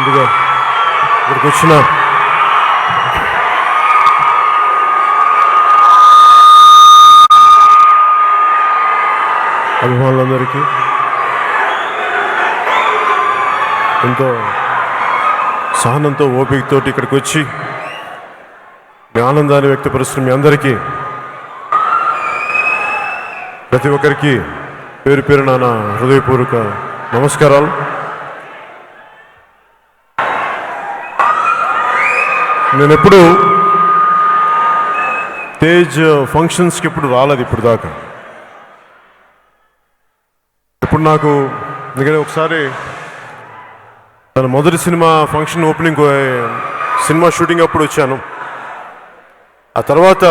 ముందుగా ఇక్కడికి వచ్చిన అభిమానులందరికీ ఎంతో సహనంతో ఓపికతోటి ఇక్కడికి వచ్చి మీ ఆనందాన్ని వ్యక్తపరుస్తున్న మీ అందరికీ ప్రతి ఒక్కరికి పేరు పేరు నా హృదయపూర్వక నమస్కారాలు. నేను ఎప్పుడు తేజ్ ఫంక్షన్స్కి ఎప్పుడు రాలేదు ఇప్పుడు దాకా. ఇప్పుడు నాకు ఎందుకంటే ఒకసారి తన మొదటి cinema function opening cinema shooting అప్పుడు వచ్చాను. ఆ తర్వాత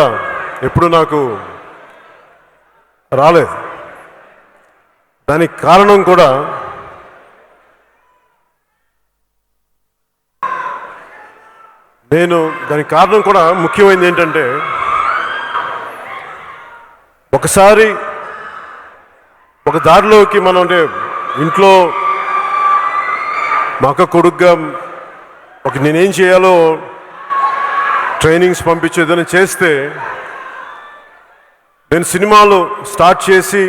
ఎప్పుడు నాకు రాలేదు. దానికి కారణం కూడా ముఖ్యమైనది ఏంటంటే, ఒకసారి ఒక దారిలోకి మనం అంటే ఇంట్లో మా అక్క కొడుకుగా నేనేం చేయాలో ట్రైనింగ్స్ పంపించేదని చేస్తే, నేను సినిమాలు స్టార్ట్ చేసి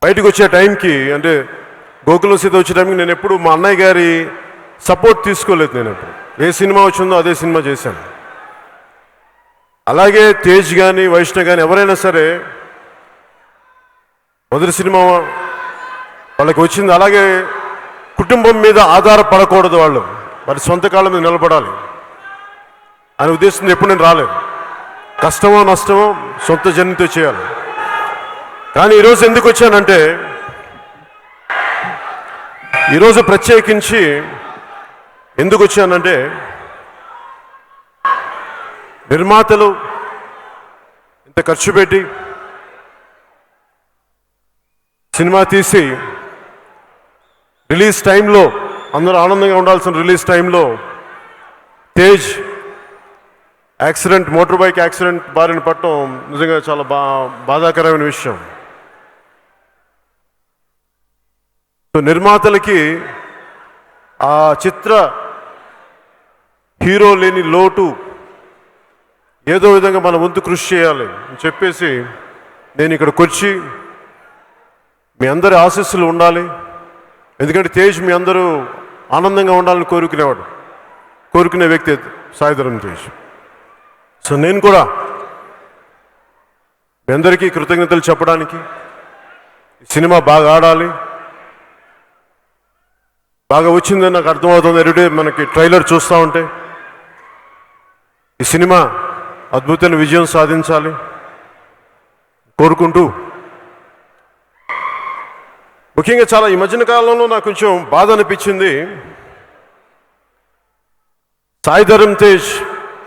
బయటకు వచ్చే టైంకి అంటే గోకులం సీత వచ్చే టైంకి నేను ఎప్పుడు మా అన్నయ్య గారి సపోర్ట్ తీసుకోలేదు. నేను ఎప్పుడు ఏ సినిమా వచ్చిందో అదే సినిమా చేశాను. అలాగే తేజ్ కానీ వైష్ణవ్ కానీ ఎవరైనా సరే మొదటి సినిమా వాళ్ళకి వచ్చింది. అలాగే కుటుంబం మీద ఆధారపడకూడదు, వాళ్ళు వారి సొంత కాళ్ళ మీద నిలబడాలి అనే ఉద్దేశంతో ఎప్పుడు నేను రాలేదు. కష్టమో నష్టమో సొంత జర్నీతో చేయాలి. కానీ ఈరోజు ఎందుకు వచ్చానంటే, ఈరోజు ప్రత్యేకించి ఎందుకు వచ్చానంటే, నిర్మాతలు ఇంత ఖర్చు పెట్టి సినిమా తీసి రిలీజ్ టైంలో అందరూ ఆనందంగా ఉండాల్సిన రిలీజ్ టైంలో తేజ్ మోటార్ బైక్ యాక్సిడెంట్ బారిన పడటం నిజంగా చాలా బాధాకరమైన విషయం. సో నిర్మాతలకి ఆ చిత్ర హీరో లేని లోటు ఏదో విధంగా మన వంతు కృషి చేయాలి అని చెప్పేసి నేను ఇక్కడికి వచ్చి మీ అందరి ఆశీస్సులు ఉండాలి. ఎందుకంటే తేజ్ మీ అందరూ ఆనందంగా ఉండాలని కోరుకునే వ్యక్తి సాయి ధరమ్ తేజ్. సో నేను కూడా మీ అందరికీ కృతజ్ఞతలు చెప్పడానికి, సినిమా బాగా ఆడాలి, బాగా వచ్చిందని నాకు అర్థమవుతుంది. ఎవ్రీడే మనకి ట్రైలర్ చూస్తూ ఉంటే ఈ సినిమా అద్భుతమైన విజయం సాధించాలి కోరుకుంటూ, ముఖ్యంగా చాలా ఈ మధ్యన కాలంలో నాకు కొంచెం బాధ అనిపించింది. సాయి ధరమ్ తేజ్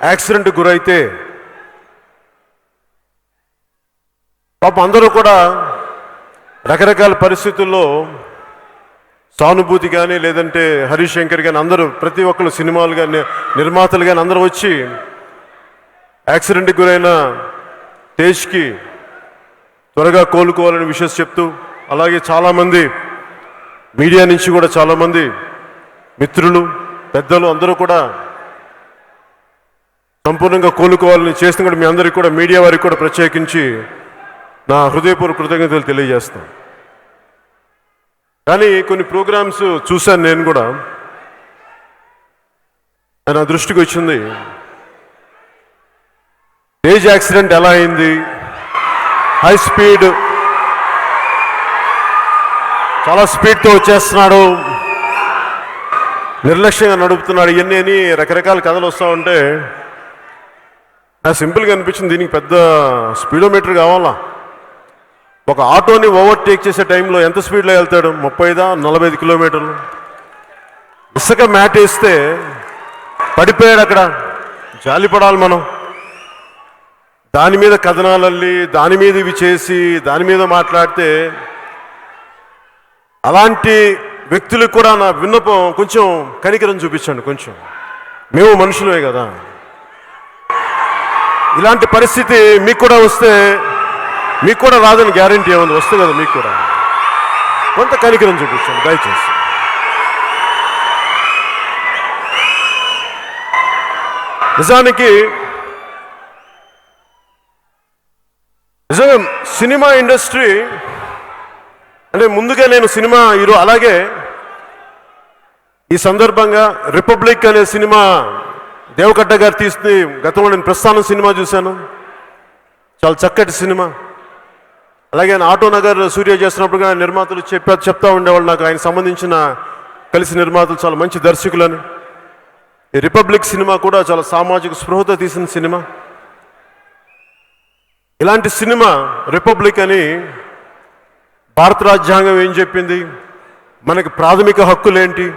యాక్సిడెంట్ గురైతే పాపం అందరూ కూడా రకరకాల పరిస్థితుల్లో సానుభూతి కానీ లేదంటే హరీష్ శంకర్ కానీ అందరూ ప్రతి ఒక్కరు సినిమాలు కానీ నిర్మాతలు కానీ అందరూ వచ్చి యాక్సిడెంట్కి గురైన తేజ్కి త్వరగా కోలుకోవాలని విషయం చెప్తూ, అలాగే చాలామంది మీడియా నుంచి కూడా చాలామంది మిత్రులు పెద్దలు అందరూ కూడా సంపూర్ణంగా కోలుకోవాలని చేస్తున్న కూడా మీ అందరికీ కూడా మీడియా వారికి కూడా ప్రత్యేకించి నా హృదయపూర్వక కృతజ్ఞతలు తెలియజేస్తాను. కానీ కొన్ని ప్రోగ్రామ్స్ చూశాను నేను కూడా, నా దృష్టికి వచ్చింది తేజ్ యాక్సిడెంట్ ఎలా అయింది, హై స్పీడ్ చాలా స్పీడ్తో వచ్చేస్తున్నాడు, నిర్లక్ష్యంగా నడుపుతున్నాడు, ఇవన్నీ అని రకరకాల కథలు వస్తూ ఉంటే నాకు సింపుల్గా అనిపించింది, దీనికి పెద్ద స్పీడోమీటర్ కావాలా? ఒక ఆటోని ఓవర్టేక్ చేసే టైంలో ఎంత స్పీడ్లో వెళ్తాడు? 30-40 కిలోమీటర్లు. ఇసుక మ్యాట్ వేస్తే పడిపోయాడు అక్కడ, జాలిపడాలి మనం. దాని మీద కథనాలల్లి దాని మీద ఇవి చేసి దాని మీద మాట్లాడితే, అలాంటి వ్యక్తులకు కూడా నా విన్నపం, కొంచెం కనికరం చూపించండి. కొంచెం మేము మనుషులమే కదా, ఇలాంటి పరిస్థితి మీకు కూడా వస్తే, మీకు కూడా రాదని గ్యారంటీ ఏముంది, వస్తుంది కదా మీకు కూడా. కొంత కనికరం చూపించండి దయచేసి. నిజానికి నిజంగా సినిమా ఇండస్ట్రీ అంటే ముందుగా నేను సినిమా హీరో, అలాగే ఈ సందర్భంగా రిపబ్లిక్ అనే సినిమా దేవకట్ట గారు తీసి గతంలో నేను ప్రస్థానం సినిమా చూశాను, చాలా చక్కటి సినిమా. అలాగే ఆయన ఆటో నగర్ సూర్య చేస్తున్నప్పుడు ఆయన నిర్మాతలు చెప్తా ఉండేవాళ్ళు నాకు, ఆయన సంబంధించిన కలిసి నిర్మాతలు చాలా మంచి దర్శకులని. ఈ రిపబ్లిక్ సినిమా కూడా చాలా సామాజిక స్పృహతో తీసిన సినిమా. ఇలాంటి సినిమా రిపబ్లిక్ అని భారత రాజ్యాంగం ఏం చెప్పింది, మనకి ప్రాథమిక హక్కులేంటి,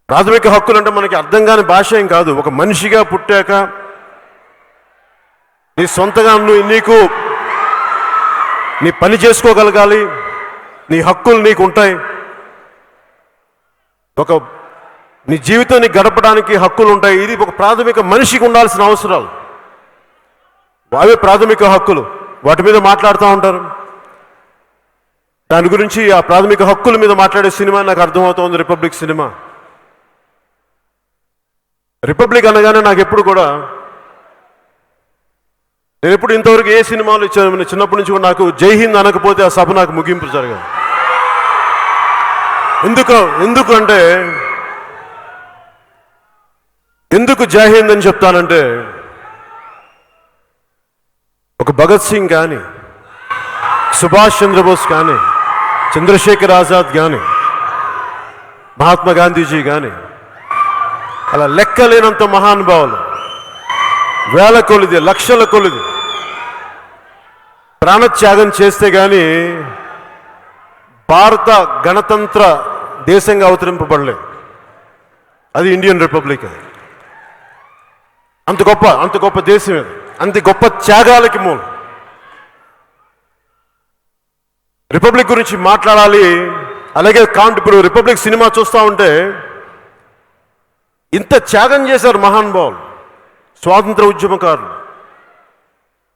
ప్రాథమిక హక్కులు అంటే మనకి అర్థం కాని భాష ఏం కాదు. ఒక మనిషిగా పుట్టాక నీ సొంతగా నీకు నీ పని చేసుకోగలగాలి, నీ హక్కులు నీకు ఉంటాయి, నీ జీవితాన్ని గడపడానికి హక్కులు ఉంటాయి. ఇది ఒక ప్రాథమిక మనిషికి ఉండాల్సిన అవసరాలు, అవే ప్రాథమిక హక్కులు. వాటి మీద మాట్లాడుతూ ఉంటారు. దాని గురించి ఆ ప్రాథమిక హక్కుల మీద మాట్లాడే సినిమా నాకు అర్థమవుతోంది రిపబ్లిక్ సినిమా. రిపబ్లిక్ అనగానే నాకు ఎప్పుడు కూడా, నేను ఎప్పుడు ఇంతవరకు ఏ సినిమాలు ఇచ్చాను, చిన్నప్పటి నుంచి కూడా నాకు జై హింద్ అనకపోతే ఆ సభ నాకు ముగింపు జరగదు. ఎందుకు జై హింద్ అని చెప్తానంటే, ఒక భగత్ సింగ్ కానీ, సుభాష్ చంద్రబోస్ కానీ, చంద్రశేఖర్ ఆజాద్ కానీ, మహాత్మా గాంధీజీ కానీ, అలా లెక్కలేనంత మహానుభావులు, వేల కొలిది లక్షల కొలిది ప్రాణత్యాగం చేస్తే కానీ భారత గణతంత్ర దేశంగా అవతరింపబడలేదు. అది ఇండియన్ రిపబ్లిక్. అది అంత గొప్ప దేశం, అది అంత గొప్ప త్యాగాలకి మూలం. రిపబ్లిక్ గురించి మాట్లాడాలి. అలాగే ఇప్పుడు రిపబ్లిక్ సినిమా చూస్తూ ఉంటే ఇంత త్యాగం చేశారు మహానుభావులు, స్వాతంత్ర ఉద్యమకారులు.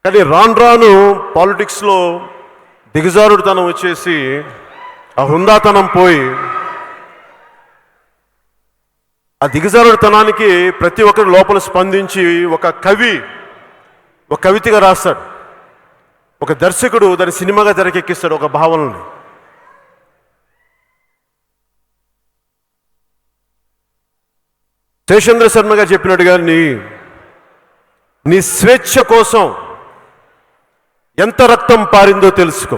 కానీ రాను పాలిటిక్స్లో దిగజారుడుతనం వచ్చేసి ఆ హుందాతనం పోయి, ఆ దిగజారుడుతనానికి ప్రతి ఒక్కరు లోపల స్పందించి ఒక కవితగా రాస్తాడు, ఒక దర్శకుడు దాని సినిమాగా తెరకెక్కిస్తాడు ఒక భావనని. శేషేంద్ర శర్మ గారు చెప్పినట్టుగా నీ స్వేచ్ఛ కోసం ఎంత రక్తం పారిందో తెలుసుకో.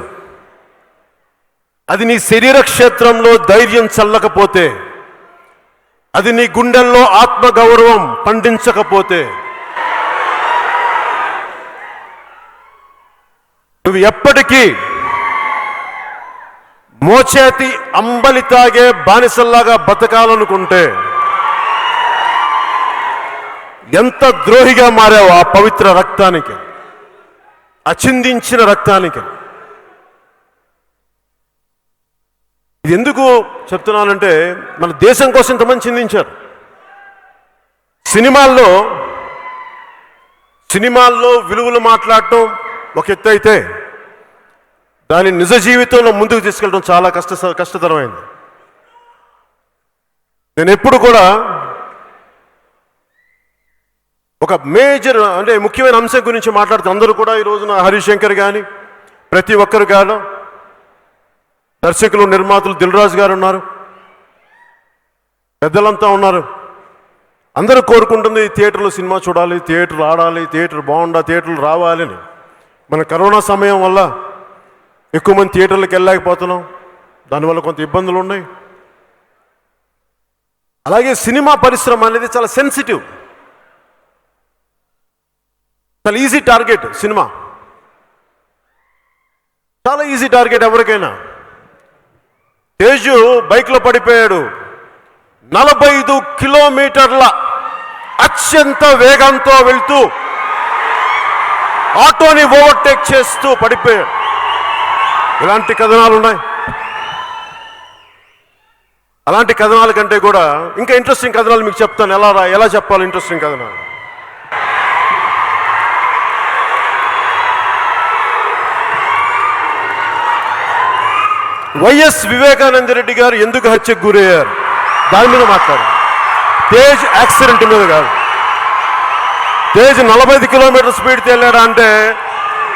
అది నీ శరీర క్షేత్రంలో ధైర్యం చల్లకపోతే, అది నీ గుండెల్లో ఆత్మగౌరవం పండించకపోతే, నువ్వు ఎప్పటికీ మోచేతి అంబలి తాగే బానిసల్లాగా బతకాలనుకుంటే ఎంత ద్రోహిగా మారావు ఆ పవిత్ర రక్తానికి, అచిందించిన రక్తానికి. ఇది ఎందుకు చెప్తున్నానంటే, మన దేశం కోసం ఇంతమంది చిందించారు. సినిమాల్లో విలువలు మాట్లాడటం ఒక ఎత్తు అయితే, దాని నిజ జీవితంలో ముందుకు తీసుకెళ్ళడం చాలా కష్టతరమైంది. నేను ఎప్పుడు కూడా ఒక మేజర్ అంటే ముఖ్యమైన అంశం గురించి మాట్లాడుతూ అందరూ కూడా ఈ రోజున హరిశంకర్ కానీ, ప్రతి ఒక్కరు కాదు, దర్శకులు నిర్మాతలు దిల్ రాజు గారు ఉన్నారు, పెద్దలంతా ఉన్నారు. అందరూ కోరుకుంటుంది థియేటర్లో సినిమా చూడాలి, థియేటర్ ఆడాలి, థియేటర్ బాగుండా, థియేటర్లు రావాలని. మన కరోనా సమయం వల్ల ఎక్కువ మంది థియేటర్లకు వెళ్ళలేకపోతున్నాం, దానివల్ల కొంత ఇబ్బందులు ఉన్నాయి. అలాగే సినిమా పరిశ్రమ అనేది చాలా సెన్సిటివ్, చాలా ఈజీ టార్గెట్. సినిమా చాలా ఈజీ టార్గెట్ ఎవరికైనా. తేజు బైక్లో పడిపోయాడు, 45 కిలోమీటర్ల అత్యంత వేగంతో వెళ్తూ ఆటోని ఓవర్టేక్ చేస్తూ పడిపోయాడు. ఇలాంటి కథనాలు ఉన్నాయి. అలాంటి కథనాల కంటే కూడా ఇంకా ఇంట్రెస్టింగ్ కథనాలు మీకు చెప్తాను. ఎలా చెప్పాలి ఇంట్రెస్టింగ్ కథనాలు. వైఎస్ వివేకానంద రెడ్డి గారు ఎందుకు హత్యకు గురయ్యారు దాని మీద మాట్లాడారు. తేజ్ యాక్సిడెంట్ మీద కాదు. తేజ్ 45 కిలోమీటర్ స్పీడ్ వెళ్ళాడా అంటే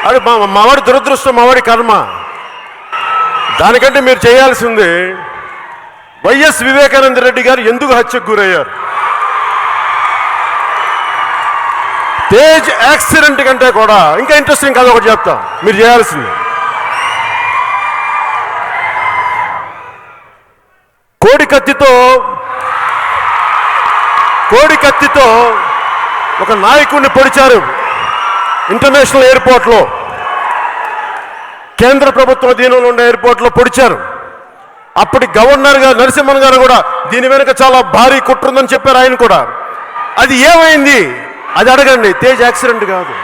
అది మావాడి దురదృష్టం, మావాడి కర్మ. దానికంటే మీరు చేయాల్సింది వైఎస్ వివేకానంద రెడ్డి గారు ఎందుకు హత్యకు గురయ్యారు. తేజ్ యాక్సిడెంట్ కంటే కూడా ఇంకా ఇంట్రెస్టింగ్ కథ ఒకటి చెప్తాం. మీరు చేయాల్సింది కోడి కత్తితో ఒక నాయకుడిని పొడిచారు ఇంటర్నేషనల్ ఎయిర్పోర్ట్లో. కేంద్ర ప్రభుత్వ అధీనంలో ఉన్న ఎయిర్పోర్ట్లో పొడిచారు. అప్పటి గవర్నర్ గారు నరసింహన్ గారు కూడా దీని వెనుక చాలా భారీ కుట్ర ఉందని చెప్పారు. ఆయన కూడా అది ఏమైంది అది అడగండి. తేజ్ యాక్సిడెంట్ కాదు.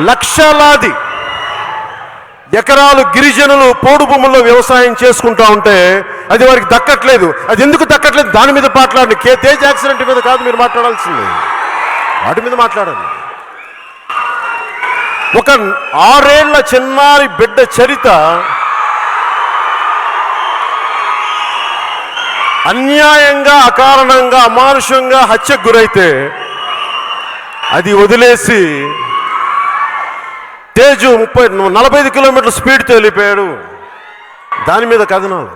లక్షలాది ఎకరాలు గిరిజనులు పోడు భూముల్లో వ్యవసాయం చేసుకుంటా ఉంటే అది వారికి దక్కట్లేదు. అది ఎందుకు దక్కట్లేదు దాని మీద మాట్లాడండి. తేజ్ యాక్సిడెంట్ మీద కాదు మీరు మాట్లాడాల్సింది, వాటి మీద మాట్లాడండి. ఒక 6 ఏళ్ల చిన్నారి బిడ్డ చరిత అన్యాయంగా, అకారణంగా, అమానుషంగా హత్యకు గురైతే అది వదిలేసి తేజు 45 కిలోమీటర్ల స్పీడ్తో వెళ్ళిపోయాడు. దాని మీద కథనాలు.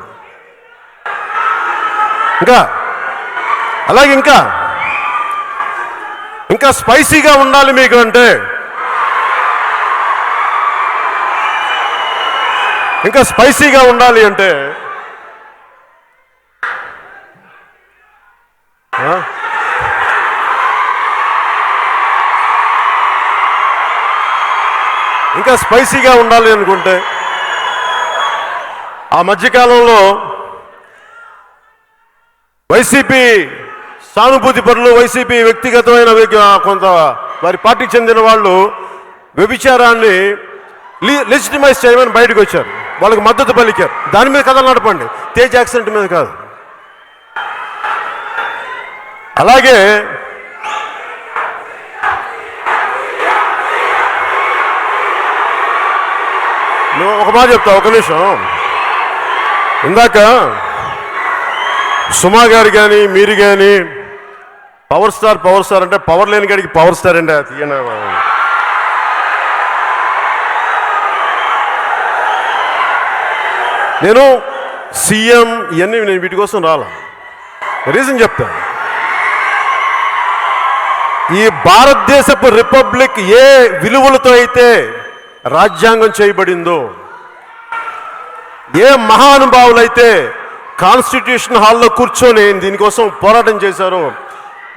అలాగే ఇంకా స్పైసీగా ఉండాలి మీకు అంటే, ఇంకా స్పైసీగా ఉండాలి అంటే ఇంకా స్పైసీగా ఉండాలి అనుకుంటే ఆ మధ్యకాలంలో వైసీపీ సానుభూతి పరులు, వైసీపీ వ్యక్తిగతమైన కొంత వారి పార్టీకి చెందిన వాళ్ళు వ్యభిచారాన్ని లెజిటిమైజ్ చేయమని బయటకు వచ్చారు. వాళ్ళకి మద్దతు పలికారు. దాని మీద కథలు నడపండి, తేజ్ యాక్సిడెంట్ మీద కాదు. అలాగే నువ్వు ఒక మాట చెప్తా, ఒక నిమిషం. ఇందాక సుమా గారు కానీ మీరు కానీ పవర్ స్టార్ అంటే పవర్ లేని గారికి పవర్ స్టార్ అండి తీయన. నేను సీఎం ఇవన్నీ నేను వీటి కోసం రాలా, రీజన్ చెప్తాను. ఈ భారతదేశపు రిపబ్లిక్ ఏ విలువలతో అయితే రాజ్యాంగం చేయబడిందో, ఏ మహానుభావులైతే కాన్స్టిట్యూషన్ హాల్లో కూర్చొని దీనికోసం పోరాటం చేశారో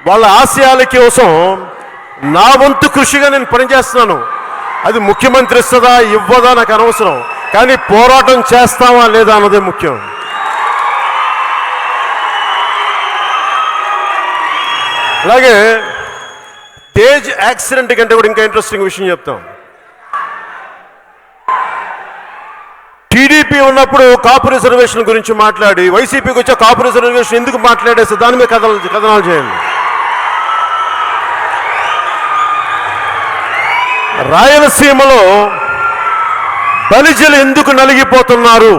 వాళ్ళ ఆశయాల కోసం నా వంతు కృషిగా నేను పనిచేస్తున్నాను. అది ముఖ్యమంత్రి ఇస్తుందా ఇవ్వదా నాకు అనవసరం, కానీ పోరాటం చేస్తామా లేదా అన్నదే ముఖ్యం. అలాగే తేజ్ యాక్సిడెంట్ కంటే కూడా ఇంకా ఇంట్రెస్టింగ్ విషయం చెప్తాం. టీడీపీ ఉన్నప్పుడు కాపు రిజర్వేషన్ గురించి మాట్లాడి వైసీపీకి వచ్చే కాపు రిజర్వేషన్ ఎందుకు మాట్లాడేస్తే దాని మీద కథనాలు చేయండి. రాయలసీమలో బలిజలు ఎందుకు నలిగిపోతున్నారు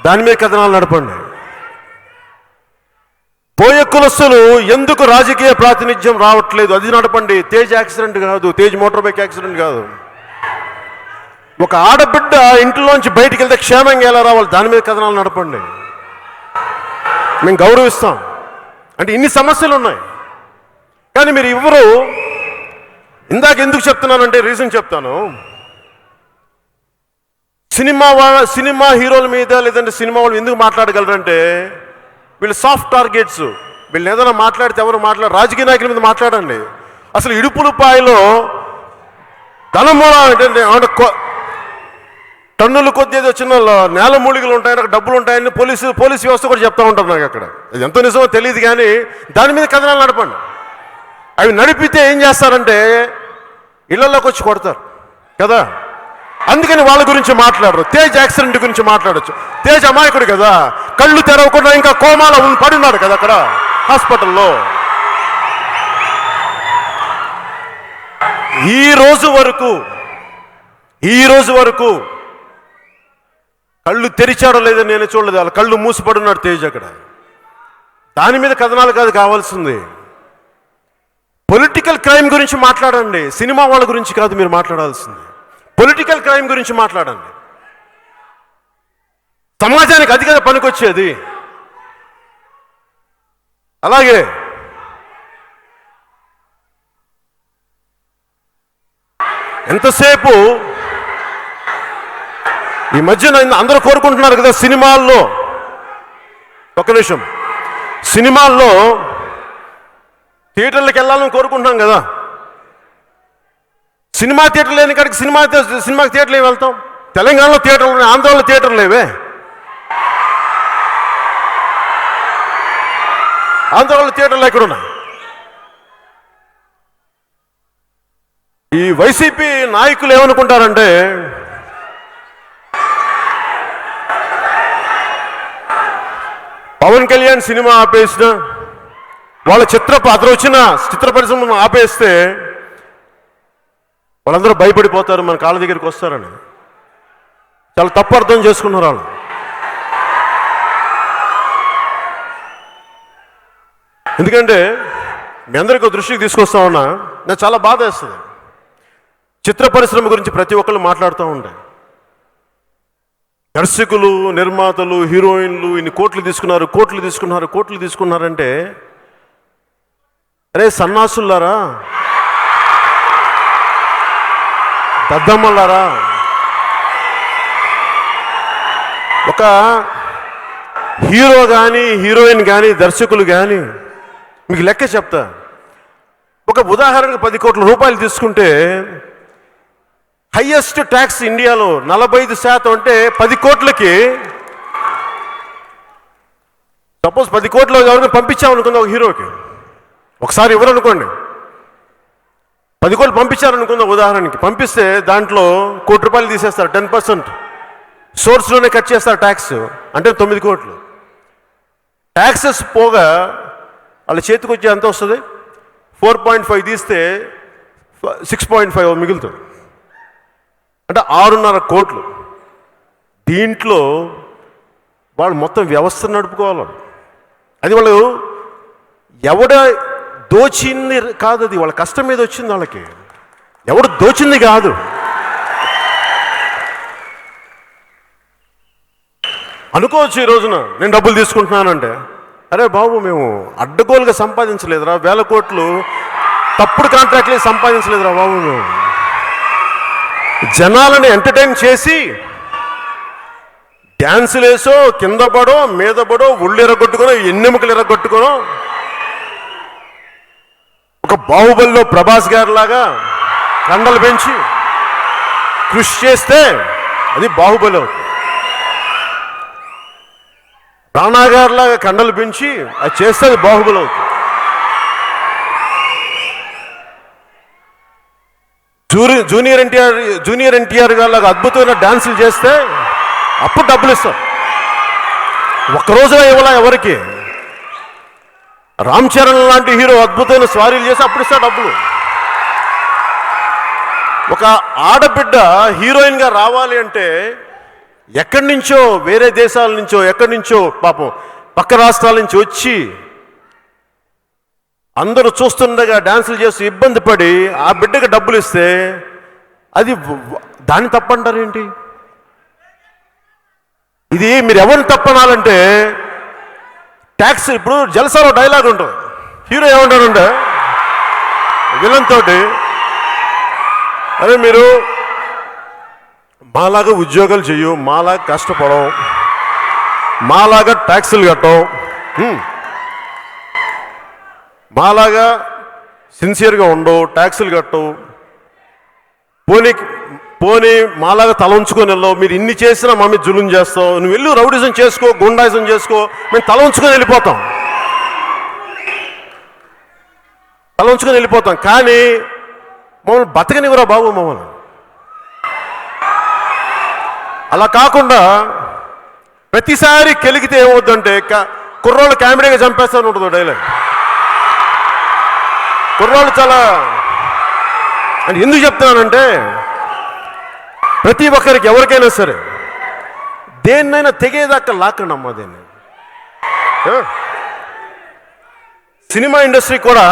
దాని మీద కథనాలు నడపండి. బోయ కులస్తులు ఎందుకు రాజకీయ ప్రాతినిధ్యం రావట్లేదు అది నడపండి. తేజ్ యాక్సిడెంట్ కాదు, తేజ్ మోటార్ బైక్ యాక్సిడెంట్ కాదు. ఒక ఆడబిడ్డ ఇంట్లోంచి బయటికి వెళ్తే క్షేమంగా ఎలా రావాలి దాని మీద కథనాలు నడపండి. మేము గౌరవిస్తాం. అంటే ఇన్ని సమస్యలు ఉన్నాయి కానీ మీరు ఎవరు. ఇందాక ఎందుకు చెప్తున్నానంటే రీజన్ చెప్తాను. సినిమా హీరోల మీద లేదంటే సినిమా వాళ్ళు ఎందుకు మాట్లాడగలరంటే వీళ్ళు సాఫ్ట్ టార్గెట్స్. వీళ్ళు ఏదైనా మాట్లాడితే ఎవరు రాజకీయ నాయకుల మీద మాట్లాడండి. అసలు ఇడుపులపాయలో ధనమూల అంటే టన్నుల కొద్ది చిన్న నేల మూలికలు ఉంటాయని అక్కడ డబ్బులు ఉంటాయని పోలీసు వ్యవస్థ కూడా చెప్తా ఉంటారు నాకు. అక్కడ ఎంతో నిజమో తెలియదు కానీ దాని మీద కథనాలు నడపండి. అవి నడిపితే ఏం చేస్తారంటే ఇళ్లలోకి వచ్చి కొడతారు కదా, అందుకని వాళ్ళ గురించి మాట్లాడరు. తేజ్ యాక్సిడెంట్ గురించి మాట్లాడచ్చు. తేజ్ అమాయకుడు కదా, కళ్ళు తెరవకుండా ఇంకా కోమాలో పడినాడు కదా అక్కడ హాస్పిటల్లో. ఈ రోజు వరకు కళ్ళు తెరిచాడో లేదో నేను చూడలేదు. వాళ్ళ కళ్ళు మూసిపడున్నాడు తేజ్ అక్కడ. దాని మీద కథనాలు కాదు కావాల్సింది. పొలిటికల్ క్రైమ్ గురించి మాట్లాడండి, సినిమా వాళ్ళ గురించి కాదు మీరు మాట్లాడాల్సింది. పొలిటికల్ క్రైమ్ గురించి మాట్లాడండి. సమాజానికి అది కదా పనికొచ్చేది. అలాగే ఎంతసేపు ఈ మధ్యన అందరూ కోరుకుంటున్నారు కదా సినిమాల్లో, ఒక్క నిమిషం, సినిమాల్లో థియేటర్లకు వెళ్ళాలని కోరుకుంటున్నాం కదా. సినిమా థియేటర్ లేని కాడికి సినిమాకి థియేటర్లు ఏమి వెళ్తాం? తెలంగాణలో థియేటర్లు ఉన్నాయి, ఆంధ్రాలో థియేటర్లు లేవే. ఆంధ్రాలో థియేటర్లు ఎక్కడున్నాయి? ఈ వైసీపీ నాయకులు ఏమనుకుంటారంటే పవన్ కళ్యాణ్ సినిమా ఆపేసిన, వాళ్ళ అతను వచ్చిన చిత్ర పరిశ్రమను ఆపేస్తే వాళ్ళందరూ భయపడిపోతారు, మన కాళ్ళ దగ్గరికి వస్తారని. చాలా తప్పు అర్థం చేసుకున్నారు వాళ్ళు. ఎందుకంటే మీ అందరికీ దృష్టికి తీసుకొస్తా ఉన్నా, నాకు చాలా బాధ వేస్తుంది. చిత్ర పరిశ్రమ గురించి ప్రతి ఒక్కళ్ళు మాట్లాడుతూ ఉంటాయి. దర్శకులు, నిర్మాతలు, హీరోయిన్లు ఇన్ని కోట్లు తీసుకున్నారంటే అరే సన్నాసులారా, దద్దమ్మలారా, ఒక హీరో కానీ, హీరోయిన్ కానీ, దర్శకులు కానీ మీకు లెక్క చెప్తా. ఒక ఉదాహరణకు 10 కోట్ల రూపాయలు తీసుకుంటే హైయెస్ట్ ట్యాక్స్ ఇండియాలో 45% అంటే 10 కోట్లకి, సపోజ్ 10 కోట్లు ఎవరైనా పంపించామనుకుందాం ఒక హీరోకి, ఒకసారి ఎవరు అనుకోండి 10 కోట్లు పంపించారనుకుందాం ఉదాహరణకి, పంపిస్తే దాంట్లో ₹1 కోటి తీసేస్తారు, 10% సోర్స్లోనే కట్ చేస్తారు ట్యాక్స్, అంటే 9 కోట్లు. ట్యాక్సెస్ పోగా వాళ్ళ చేతికి వచ్చి ఎంత వస్తుంది? 4.5 తీస్తే 6.5 మిగులుతుంది, అంటే 6.5 కోట్లు. దీంట్లో వాళ్ళు మొత్తం వ్యవస్థ నడుపుకోవాలి. అది వాళ్ళు ఎవడ దోచింది కాదు, అది వాళ్ళ కష్టం మీద వచ్చింది. వాళ్ళకి ఎవడు దోచింది కాదు. అనుకోవచ్చు ఈ రోజున నేను డబ్బులు తీసుకుంటున్నానంటే, అరే బాబు మేము అడ్డగోలుగా సంపాదించలేదురా, 1000 కోట్లు తప్పుడు కాంట్రాక్ట్లే సంపాదించలేదురా బాబు, మేము జనాలని ఎంటర్టైన్ చేసి డ్యాన్సులు వేసో, కింద పడో, మీద పడో, ఒళ్ళు ఎరగొట్టుకునో, ఎన్నెముకలు ఎరగొట్టుకునో, ఒక బాహుబలిలో ప్రభాస్ గారి లాగా కండలు పెంచి కృషి చేస్తే అది బాహుబలి అవుతుంది. రాణాగారిలాగా కండలు పెంచి అది చేస్తే అది బాహుబలి అవుతుంది. జూనియర్ ఎన్టీఆర్ గారిలాగా అద్భుతమైన డాన్సులు చేస్తే అప్పుడు డబ్బులు ఇస్తాం. ఒక్కరోజులో ఇవ్వాల ఎవరికి? రామ్ చరణ్ లాంటి హీరో అద్భుతమైన స్వారీలు చేసి అప్పుడు ఇస్తా డబ్బులు. ఒక ఆడబిడ్డ హీరోయిన్గా రావాలి అంటే ఎక్కడి నుంచో, వేరే దేశాల నుంచో, ఎక్కడి నుంచో పాపం పక్క రాష్ట్రాల నుంచి వచ్చి అందరూ చూస్తుండగా డాన్సులు చేసి ఇబ్బంది పడి ఆ బిడ్డకి డబ్బులు ఇస్తే అది దాన్ని తప్పంటారు ఏంటి? ఇది మీరు ఎవరిని తప్పనాలంటే ట్యాక్స్. ఇప్పుడు జలసాలో డైలాగ్ ఉంటుంది, హీరో ఏమంటాడంటే విలన్ తోటి, అరే మీరు మాలాగా ఉద్యోగాలు చెయ్యు, మాలాగా కష్టపడం, మాలాగా ట్యాక్సులు కట్టం, మాలాగా సిన్సియర్గా ఉండవు, ట్యాక్సులు కట్టవు, పోనీ మాలాగా తల ఉంచుకొని వెళ్ళావు, మీరు ఇన్ని చేసినా మా మీద జులుం చేస్తావు, నువ్వు వెళ్ళు రౌడిజం చేసుకో, గుండాయిజం చేసుకో, మేము తల ఉంచుకొని వెళ్ళిపోతాం, కానీ మమ్మల్ని బతకనివ్వరా బాబు మమ్మల్ని. అలా కాకుండా ప్రతిసారి కెలిగితే ఏమవుద్దంటే కుర్రోళ్ళు కామెడీగా చంపేస్తాను ఉంటుంది డైలాగ్. కుర్రోళ్ళు చాలా అని ఎందుకు చెప్తున్నానంటే ప్రతి ఒక్కరికి ఎవరికైనా సరే దేన్నైనా తెగేదాకా లాక్కండి అమ్మా. సినిమా ఇండస్ట్రీ కూడా,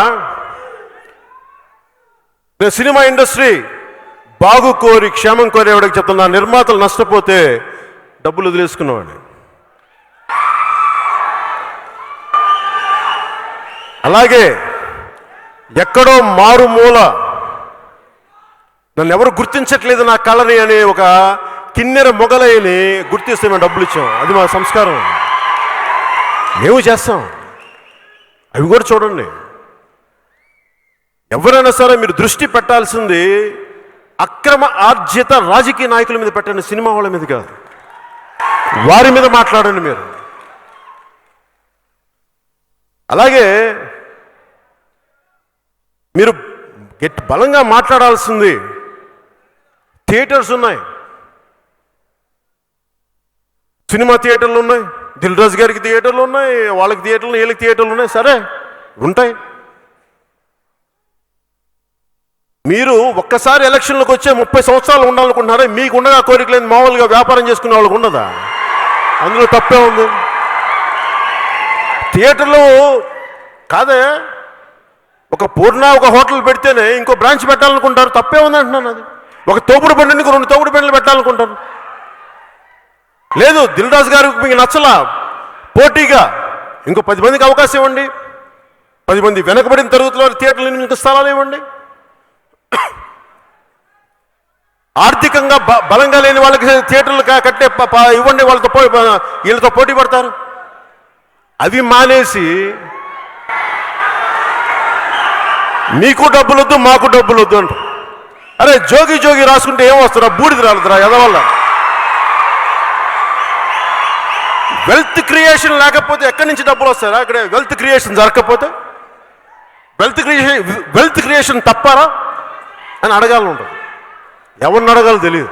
నేను సినిమా ఇండస్ట్రీ బాగు కోరి క్షేమం కోరేవాడికి చెప్తున్నా, నిర్మాతలు నష్టపోతే డబ్బులు వదిలేసుకున్నవాడిని. అలాగే ఎక్కడో మారుమూల నన్ను ఎవరు గుర్తించట్లేదు నా కళని అని ఒక కిన్నెర మొగలయ్యని గుర్తిస్తే మేము డబ్బులు ఇచ్చాం. అది మా సంస్కారం, మేము చేస్తాం. అవి కూడా చూడండి. ఎవరైనా సరే మీరు దృష్టి పెట్టాల్సింది అక్రమ ఆర్జిత రాజకీయ నాయకుల మీద పెట్టండి, సినిమా వాళ్ళ మీద కాదు. వారి మీద మాట్లాడండి మీరు. అలాగే మీరు బలంగా మాట్లాడాల్సింది, థియేటర్స్ ఉన్నాయి, సినిమా థియేటర్లు ఉన్నాయి, దిల్ రాజు గారికి థియేటర్లు ఉన్నాయి, వాళ్ళకి థియేటర్లు, వీళ్ళకి థియేటర్లు ఉన్నాయి, సరే ఉంటాయి. మీరు ఒక్కసారి ఎలక్షన్లకు వచ్చే 30 సంవత్సరాలు ఉండాలనుకుంటున్నారా? మీకు ఉండగా కోరిక లేదు, మామూలుగా వ్యాపారం చేసుకునే వాళ్ళకు ఉండదా? అందులో తప్పే ఉంది. థియేటర్లు కాదే, ఒక పూర్ణ ఒక హోటల్ పెడితేనే ఇంకో బ్రాంచ్ పెట్టాలనుకుంటారు, తప్పే ఉంది అంటున్నాను. అది ఒక తోపుడు బండిని 2 తోపుడు బండ్లు పెట్టాలనుకుంటారు. లేదు, దిల్ రాజు గారికి మీకు నచ్చలా, పోటీగా ఇంకో 10 మందికి అవకాశం ఇవ్వండి, 10 మంది వెనకబడిన తరగతిలో థియేటర్లు మీకు స్థలాలు ఇవ్వండి. ఆర్థికంగా బలంగా లేని వాళ్ళకి థియేటర్లు కట్టే ఇవ్వండి, వీళ్ళతో పోటీ పడతారు. అవి మానేసి మీకు డబ్బులు వద్దు మాకు డబ్బులు వద్దు అంట. అరే జోగి జోగి రాసుకుంటే ఏం వస్తారా? బూడిది రాలుతురా ఎదవల్ల. వెల్త్ క్రియేషన్ లేకపోతే ఎక్కడి నుంచి డబ్బులు వస్తారా? అక్కడ వెల్త్ క్రియేషన్ జరగకపోతే వెల్త్ క్రియేషన్ తప్పారా అని అడగాలని ఉంటుంది. ఎవరిని అడగాలో తెలియదు.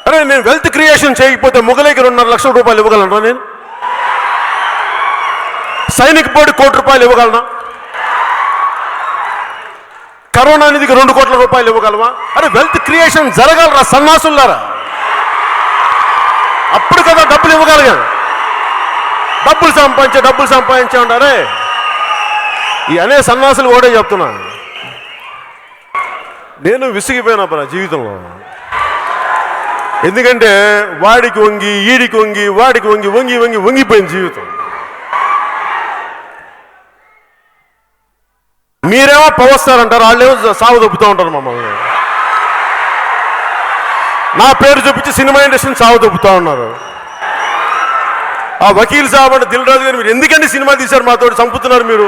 అరే నేను వెల్త్ క్రియేషన్ చేయకపోతే మొగలైకి 2.5 లక్షల రూపాయలు ఇవ్వగలనా? నేను సైనిక బోర్డు 1 కోటి రూపాయలు ఇవ్వగలనా? కరోనా నిధికి 2 కోట్ల రూపాయలు ఇవ్వగలవా? అరే వెల్త్ క్రియేషన్ జరగాలరా సన్నాసులారా, అప్పుడు కదా డబ్బులు ఇవ్వగలిగాను. డబ్బులు సంపాదించే ఉంటారే ఈ అనే సన్నాసులు కూడా చెప్తున్నా. నేను విసిగిపోయినా నా జీవితంలో. ఎందుకంటే వాడికి వంగి ఈడికి వంగి వాడికి వంగి వంగి వంగి వంగిపోయిన జీవితం. మీరేమో పవర్ స్టార్ అంటారు, వాళ్ళేమో సాగు దొబ్బుతూ ఉంటారు మమ్మల్ని. నా పేరు చూపించి సినిమా ఇండస్ట్రీని సాగు దొబ్బుతూ ఉన్నారు. ఆ వకీల్ సాబ్ అంటే దిల్ రాజు గారు, మీరు ఎందుకంటే సినిమా తీశారు మాతో చంపుతున్నారు? మీరు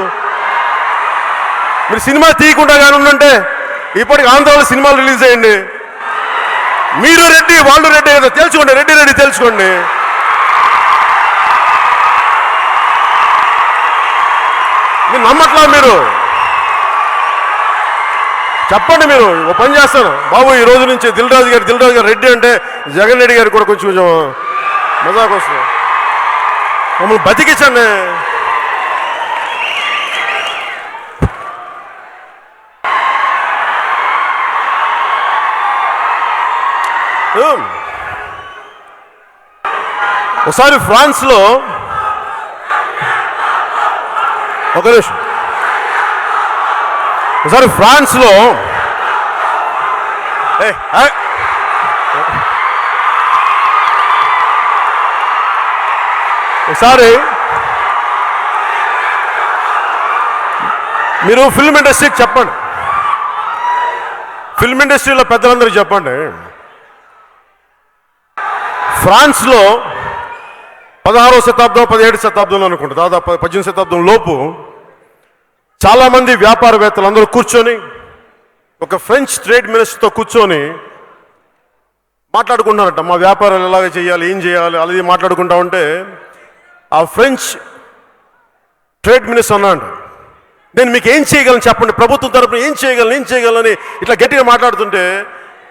సినిమా తీయకుండా కానీ ఉండంటే ఇప్పటికి ఆంధ్రలో సినిమాలు రిలీజ్ అయ్యండి. మీరు రెడ్డి వాళ్ళు రెడ్డి కదా తెలుసుకోండి, రెడ్డి తెలుసుకోండి. మీరు నమ్మట్లా? మీరు చెప్పండి. మీరు ఒక పని చేస్తాను బాబు, ఈ రోజు నుంచి దిల్ రాజు గారు రెడ్డి అంటే జగన్ రెడ్డి గారు కూడా కొంచెం మజాకు వస్తుంది. మమ్మల్ని బతికించండి. ఒకసారి ఫ్రాన్స్లో ఒకసారి మీరు ఫిల్మ్ ఇండస్ట్రీకి చెప్పండి, ఫిల్మ్ ఇండస్ట్రీలో పెద్దలందరికీ చెప్పండి. ఫ్రాన్స్లో 16వ శతాబ్దం 17వ శతాబ్దంలో అనుకుంటా, దాదాపు 18వ శతాబ్దం లోపు చాలామంది వ్యాపారవేత్తలు అందరూ కూర్చొని ఒక ఫ్రెంచ్ ట్రేడ్ మినిస్టర్తో కూర్చొని మాట్లాడుకుంటున్నారట. మా వ్యాపారాలు ఎలాగ చేయాలి, ఏం చేయాలి అది మాట్లాడుకుంటా ఉంటే ఆ ఫ్రెంచ్ ట్రేడ్ మినిస్టర్ అన్నాడు, నేను మీకు ఏం చేయగలను చెప్పండి, ప్రభుత్వం తరపున ఏం చేయగలని ఇట్లా గట్టిగా మాట్లాడుతుంటే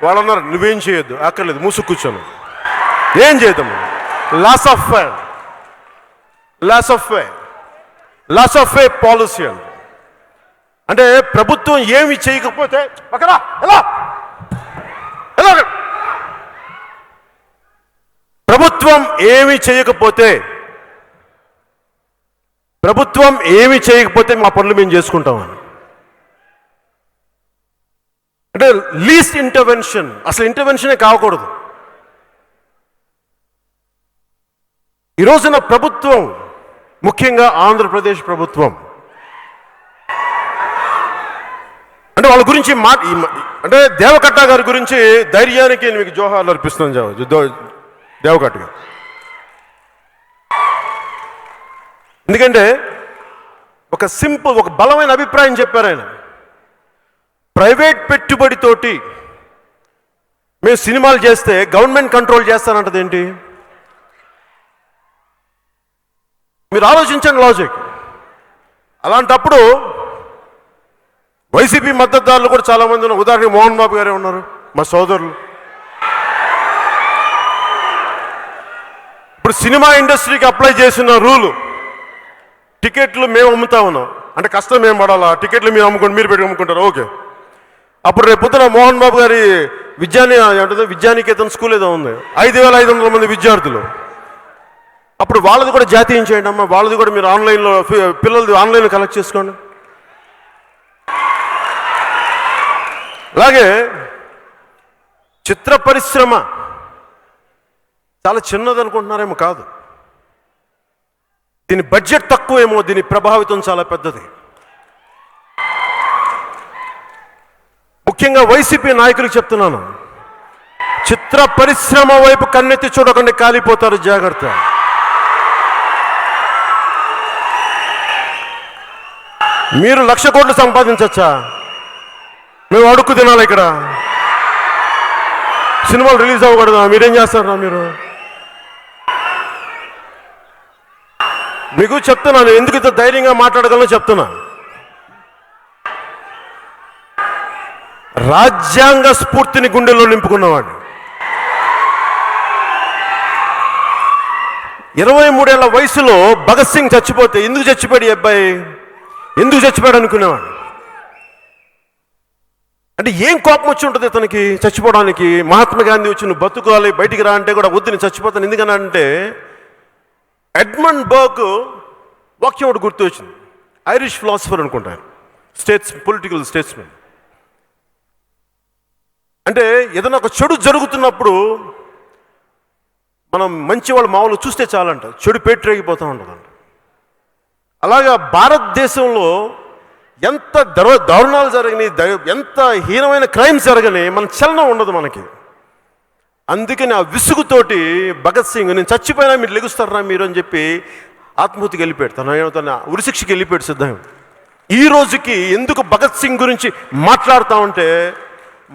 వాళ్ళు అన్నారు, నువ్వేం చేయొద్దు, అక్కర్లేదు, మూసు కూర్చోను. ఏం చేద్దాము? లాస్ ఆఫ్ ఫే పాలసీ అంటే ప్రభుత్వం ఏమి చేయకపోతే ప్రభుత్వం ప్రభుత్వం ఏమి చేయకపోతే మా పనులు మేము చేసుకుంటామని. అంటే లీస్ట్ ఇంటర్వెన్షన్, అసలు ఇంటర్వెన్షనే కాకూడదు. ఈ రోజున ప్రభుత్వం, ముఖ్యంగా ఆంధ్రప్రదేశ్ ప్రభుత్వం, అంటే వాళ్ళ గురించి అంటే దేవకట్ట గారి గురించి ధైర్యానికి మీకు జోహార్లు అర్పిస్తున్నాను. దేవకట్ట గారు, ఎందుకంటే ఒక బలమైన అభిప్రాయం చెప్పారు ఆయన. ప్రైవేట్ పెట్టుబడితోటి మేము సినిమాలు చేస్తే గవర్నమెంట్ కంట్రోల్ చేస్తానంటది ఏంటి? మీరు ఆలోచించండి లాజిక్. అలాంటప్పుడు వైసీపీ మద్దతుదారులు కూడా చాలామంది ఉన్నారు. ఉదాహరణకి మోహన్ బాబు గారే ఉన్నారు, మా సోదరులు. ఇప్పుడు సినిమా ఇండస్ట్రీకి అప్లై చేసిన రూలు, టికెట్లు మేము అమ్ముతా ఉన్నాం అంటే కష్టం మేము పడాలా, టికెట్లు మీరు అమ్ముకోండి, మీరు పెట్టి అమ్ముకుంటారు, ఓకే. అప్పుడు రేపు పొద్దున మోహన్ బాబు గారి విద్యానికేతన్ స్కూల్ ఏదో ఉంది, 5,500 మంది విద్యార్థులు. అప్పుడు వాళ్ళది కూడా జాతీయం చేయండి అమ్మా, వాళ్ళది కూడా మీరు ఆన్లైన్లో, పిల్లలది ఆన్లైన్లో కలెక్ట్ చేసుకోండి. అలాగే చిత్ర పరిశ్రమ చాలా చిన్నది అనుకుంటున్నారేమో, కాదు. దీని బడ్జెట్ తక్కువేమో, దీని ప్రభావితం చాలా పెద్దది. ముఖ్యంగా వైసీపీ నాయకులకు చెప్తున్నాను, చిత్ర పరిశ్రమ వైపు కన్నెత్తి చూడకండి, కాలిపోతారు, జాగ్రత్త. మీరు 1,00,000 కోట్లు సంపాదించచ్చా? మేము అడుక్కు తినాలి ఇక్కడ. సినిమాలు రిలీజ్ అవ్వకూడదా? మీరేం చేస్తారా? మీకు చెప్తున్నాను, ఎందుకు ఇంత ధైర్యంగా మాట్లాడగలను చెప్తున్నా. రాజ్యాంగ స్ఫూర్తిని గుండెల్లో నింపుకున్నవాడు, 23 ఏళ్ల వయసులో భగత్ సింగ్ చచ్చిపోతే ఎందుకు చచ్చిపోయాడు ఈ అబ్బాయి, ఎందుకు చచ్చిపోయాడు అనుకునేవాడు. అంటే ఏం కోపం వచ్చి ఉంటుంది ఇతనికి చచ్చిపోవడానికి? మహాత్మా గాంధీ వచ్చి నువ్వు బతుకోవాలి, బయటికి రా అంటే కూడా వద్దు, నేను చచ్చిపోతాను. ఎందుకనంటే ఎడ్మండ్ బర్గ్ వాక్యం ఒకటి గుర్తు వచ్చింది. ఐరిష్ ఫిలాసఫర్ అనుకుంటారు, పొలిటికల్ స్టేట్స్మెన్. అంటే ఏదైనా ఒక చెడు జరుగుతున్నప్పుడు మనం మంచి వాళ్ళు మామూలు చూస్తే చాలంట, చెడు పేటరేగిపోతూ ఉంటుందంట. అలాగా భారతదేశంలో ఎంత దారుణాలు జరిగినాయి, ఎంత హీనమైన క్రైమ్స్ జరగని మన చలనం ఉండదు మనకి. అందుకని ఆ విసుగుతోటి భగత్ సింగ్, నేను చచ్చిపోయినా మీరు లెగుస్తారా మీరు అని చెప్పి ఆత్మహత్యకి వెళ్ళిపోయాడు. తన ఉరిశిక్షకి వెళ్ళిపోయాడు సిద్ధంగా. ఈ రోజుకి ఎందుకు భగత్ సింగ్ గురించి మాట్లాడుతూ ఉంటే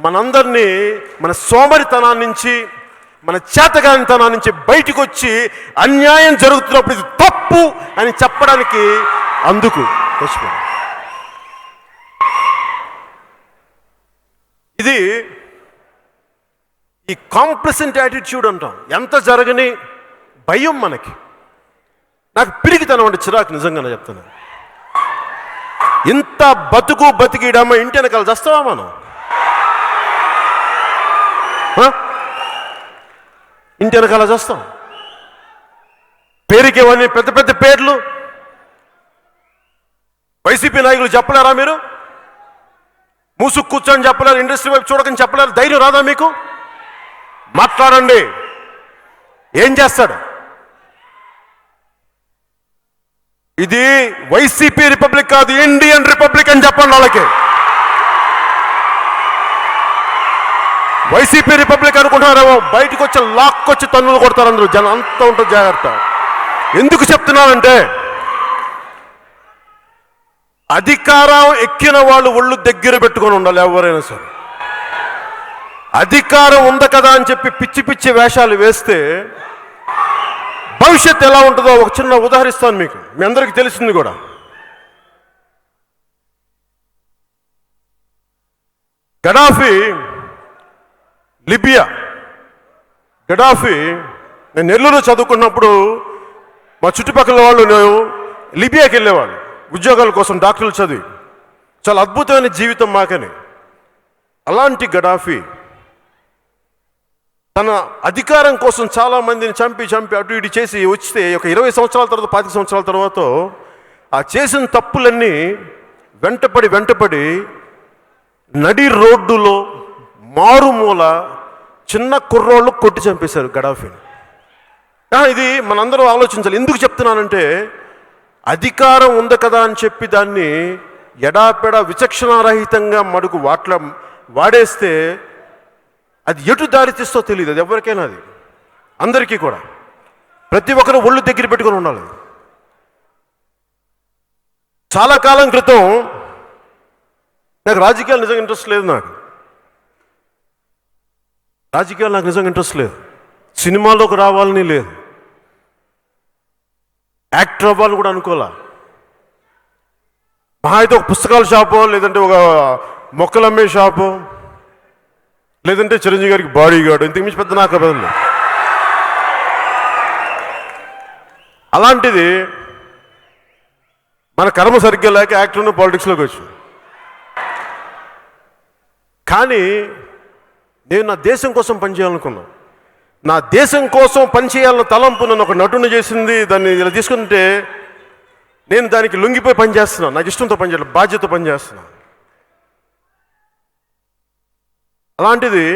మనందరినీ మన సోమరితనాన్ని నుంచి, మన చేతగానితనం నుంచి బయటకు వచ్చి అన్యాయం జరుగుతున్నప్పుడు ఇది తప్పు అని చెప్పడానికి అందుకు తెచ్చిపోయాడు. ఇది ఈ కాంప్లసెంట్ యాటిట్యూడ్ అంటాం. ఎంత జరగని భయం మనకి. నాకు పిరికితనం అంటే చిరాకు, నిజంగానే చెప్తాను. ఇంత బతికిడమ్మా, ఇంటి వెనకాల చేస్తావా మనం? ఇంటి వెనకాల చేస్తాం. పేరుకి ఇవన్నీ పెద్ద పెద్ద పేర్లు వైసీపీ నాయకులు చెప్పలేరా? మీరు మూసుకు కూర్చొని చెప్పలేరు, ఇండస్ట్రీ వైపు చూడకని చెప్పలేరు? ధైర్యం రాదా మీకు? మాట్లాడండి. ఏం చేస్తాడు? ఇది వైసీపీ రిపబ్లిక్ కాదు, ఇండియన్ రిపబ్లిక్ అని చెప్పండి వాళ్ళకి. వైసీపీ రిపబ్లిక్ అనుకుంటున్నారేమో, బయటకు వచ్చి లాక్కొచ్చి తన్నులు కొడతారు అందరూ, జనం అంతా ఉంటుంది, జాగ్రత్త. ఎందుకు చెప్తున్నానంటే అధికారం ఎక్కిన వాళ్ళు ఒళ్ళు దగ్గర పెట్టుకొని ఉండాలి ఎవరైనా సరే. అధికారం ఉంది కదా అని చెప్పి పిచ్చి పిచ్చి వేషాలు వేస్తే భవిష్యత్తు ఎలా ఉంటుందో ఒక చిన్న ఉదాహరిస్తాను మీకు, మీ అందరికీ తెలిసింది కూడా. Gaddafi, Libya. గడాఫీ, నేను నెల్లూరు చదువుకున్నప్పుడు మా చుట్టుపక్కల వాళ్ళు లిబియాకి వెళ్ళేవాళ్ళు ఉద్యోగాల కోసం, డాక్టర్లు చదివి. చాలా అద్భుతమైన జీవితం మాకని. అలాంటి గడాఫీ తన అధికారం కోసం చాలా మందిని చంపి అటు ఇటు చేసి వచ్చితే ఒక 20 సంవత్సరాల తర్వాత 25 సంవత్సరాల తర్వాత ఆ చేసిన తప్పులన్నీ వెంటపడి నడి రోడ్డులో మారుమూల చిన్న కుర్రోళ్ళు కొట్టి చంపేశారు గడాఫీని. ఇది మనందరూ ఆలోచించాలి. ఎందుకు చెప్తున్నానంటే అధికారం ఉంది కదా అని చెప్పి దాన్ని ఎడాపెడా విచక్షణారహితంగా మడుగు వాడేస్తే అది ఎటు దారి తీస్తో తెలియదు. అది ఎవరికైనా, అది అందరికీ కూడా. ప్రతి ఒక్కరు ఒళ్ళు దగ్గర పెట్టుకొని ఉండాలి. చాలా కాలం క్రితం నాకు రాజకీయాలు నిజంగా ఇంట్రెస్ట్ లేదు. రాజకీయాలు నాకు నిజంగా ఇంట్రెస్ట్ లేదు. సినిమాలోకి రావాలని లేదు. యాక్టర్ అవ్వాలని కూడా అనుకోలే. మహా అయితే ఒక పుస్తకాల షాపు, లేదంటే ఒక మొక్కలు అమ్మే షాపు, లేదంటే చిరంజీవి గారికి బాడీ గార్డు, ఇంతకు మించి పెద్ద నాకు బదులు. అలాంటిది మన కర్మ సరిగ్గా లేక యాక్టర్ను పాలిటిక్స్లోకి వచ్చాను. కానీ నేను నా దేశం కోసం పనిచేయాలనుకున్నాను. నా దేశం కోసం పనిచేయాలన్న తలంపు నన్ను ఒక నటుని చేసింది. దాన్ని ఇలా తీసుకుంటే నేను దానికి లొంగిపోయి పనిచేస్తున్నాను. నాకు ఇష్టంతో పనిచేయాలి, బాధ్యతతో పనిచేస్తున్నాను. అలాంటిది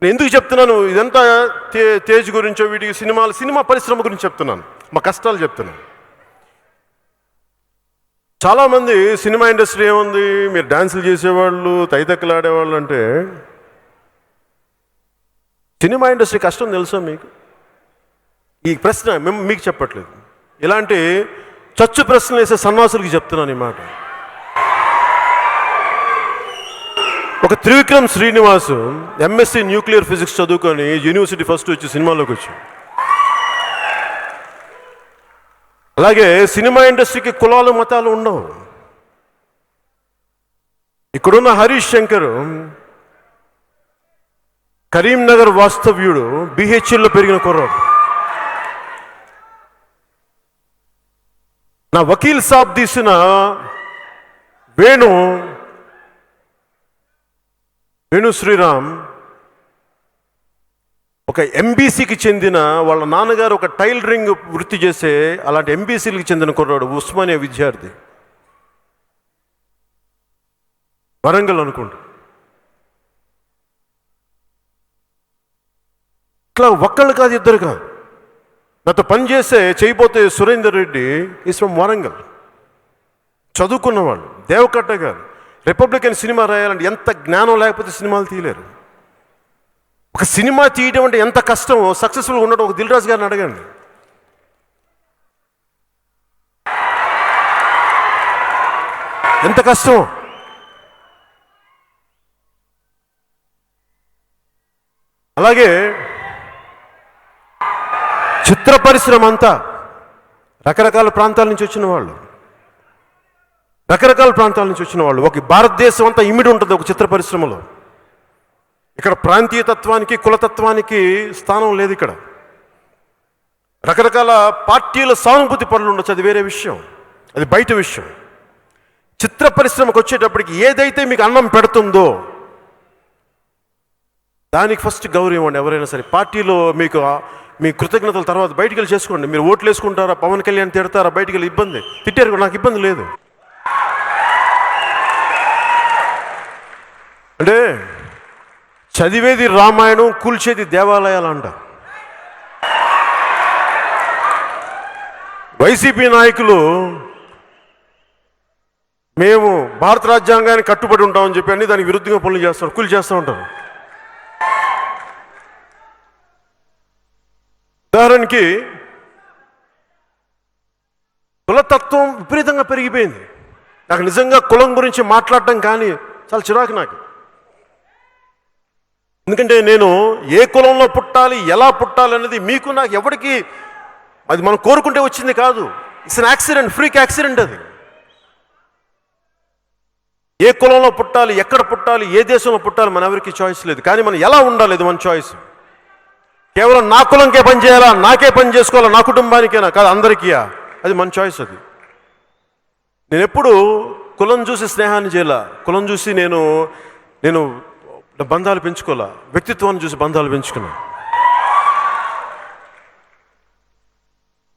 నేను ఎందుకు చెప్తున్నాను ఇదంతా? తేజ్ గురించో వీటికి సినిమా పరిశ్రమ గురించి చెప్తున్నాను, మా కష్టాలు చెప్తున్నాను. చాలామంది సినిమా ఇండస్ట్రీ ఏముంది, మీరు డాన్సులు చేసేవాళ్ళు, తైతక్కలు ఆడేవాళ్ళు అంటే, సినిమా ఇండస్ట్రీ కష్టం తెలుసా మీకు? ఈ ప్రశ్న మీకు చెప్పట్లేదు. ఇలాంటి చచ్చు ప్రశ్నలు వేసే సన్నాసులకి చెప్తున్నాను ఈ మాట. ఒక Trivikram Srinivas MSc nuclear physics చదువుకొని యూనివర్సిటీ ఫస్ట్ వచ్చి సినిమాలోకి వచ్చాడు. అలాగే సినిమా ఇండస్ట్రీకి కులాలు మతాలు ఉండవు. ఇక్కడున్న హరీష్ శంకర్ కరీంనగర్ వాస్తవ్యుడు, బిహెచ్ఎల్లో పెరిగిన కుర్రాడు. నా వకీల్ సాబ్ తీసిన వేణు శ్రీరామ్ ఒక ఎంబీసీకి చెందిన, వాళ్ళ నాన్నగారు ఒక టైలరింగ్ వృత్తి చేసే అలాంటి ఎంబీసీలకు చెందిన కుర్రాడు, ఉస్మానియా విద్యార్థి, వరంగల్ అనుకుంటా. ఇట్లా ఒక్కళ్ళు కాదు, ఇద్దరు కాదు. నాతో చేయబోతే సురేందర్ రెడ్డి ఈజ్ ఫ్రమ్ వరంగల్, చదువుకున్నవాళ్ళు. దేవకట్ట గారు రిపబ్లికన్ సినిమా రాయాలంటే ఎంత జ్ఞానం లేకపోతే సినిమాలు తీయలేరు. ఒక సినిమా తీయడం అంటే ఎంత కష్టమో, సక్సెస్ఫుల్గా ఉండడం ఒక దిల్ రాజు గారిని అడగండి. ఎంత కష్టం. అలాగే చిత్ర పరిశ్రమ అంతా రకరకాల ప్రాంతాల నుంచి వచ్చిన వాళ్ళు, ఒక భారతదేశం అంతా ఇమిడి ఉంటుంది ఒక చిత్ర పరిశ్రమలో. ఇక్కడ ప్రాంతీయతత్వానికి, కులతత్వానికి స్థానం లేదు. ఇక్కడ రకరకాల పార్టీల సానుభూతి పనులు ఉండొచ్చు, అది వేరే విషయం, అది బయట విషయం. చిత్ర పరిశ్రమకు వచ్చేటప్పటికి ఏదైతే మీకు అన్నం పెడుతుందో దానికి ఫస్ట్ గౌరవం ఇవ్వండి. ఎవరైనా సరే పార్టీలో మీకు మీ కృతజ్ఞతల తర్వాత బయటికి వెళ్ళి చేసుకోండి. మీరు ఓట్లు వేసుకుంటారా, పవన్ కళ్యాణ్ తిడతారా, బయటికి వెళ్ళి ఇబ్బంది తిట్టారు, నాకు ఇబ్బంది లేదు. అంటే చదివేది రామాయణం, కూల్చేది దేవాలయాలు అంట. వైసీపీ నాయకులు మేము భారత రాజ్యాంగానికి కట్టుబడి ఉంటామని చెప్పి అన్ని దానికి విరుద్ధంగా పనులు చేస్తారు, కూల్చేస్తూ ఉంటారు. ఉదాహరణకి కులతత్వం విపరీతంగా పెరిగిపోయింది. నాకు నిజంగా కులం గురించి మాట్లాడటం కానీ చాలా చిరాకు నాకు. ఎందుకంటే నేను ఏ కులంలో పుట్టాలి, ఎలా పుట్టాలి అనేది మీకు నాకు ఎవరికి, అది మనం కోరుకుంటే వచ్చింది కాదు. It's an accident, freak accident. అది ఏ కులంలో పుట్టాలి, ఎక్కడ పుట్టాలి, ఏ దేశంలో పుట్టాలి మన ఎవరికి చాయిస్ లేదు. కానీ మనం ఎలా ఉండాలి, ఇది మన చాయిస్. కేవలం నా కులంకే పని చేయాలా, నాకే పని చేసుకోవాలా, నా కుటుంబానికేనా కాదు, అందరికీయా, అది మన చాయిస్. అది నేను ఎప్పుడు కులం చూసి స్నేహాన్ని చేయాల, కులం చూసి నేను బంధాలు పెంచుకోవాలా, వ్యక్తిత్వాన్ని చూసి బంధాలు పెంచుకున్నా.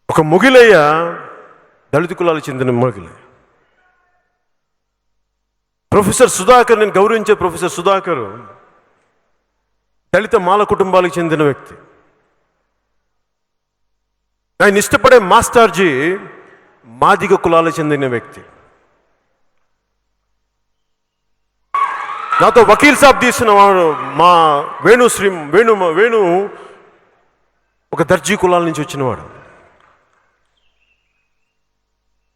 ఒక మొగిలయ్య దళిత కులాలకు చెందిన మొగిలి. ప్రొఫెసర్ సుధాకర్, నేను గౌరవించే ప్రొఫెసర్ సుధాకర్ దళిత మాల కుటుంబాలకు చెందిన వ్యక్తి. ఆయన ఇష్టపడే మాస్టర్జీ మాదిగ కులాలకు చెందిన వ్యక్తి. నాతో వకీల్ సాబ్ తీసిన వాడు మా వేణు ఒక దర్జీ కులాల నుంచి వచ్చినవాడు.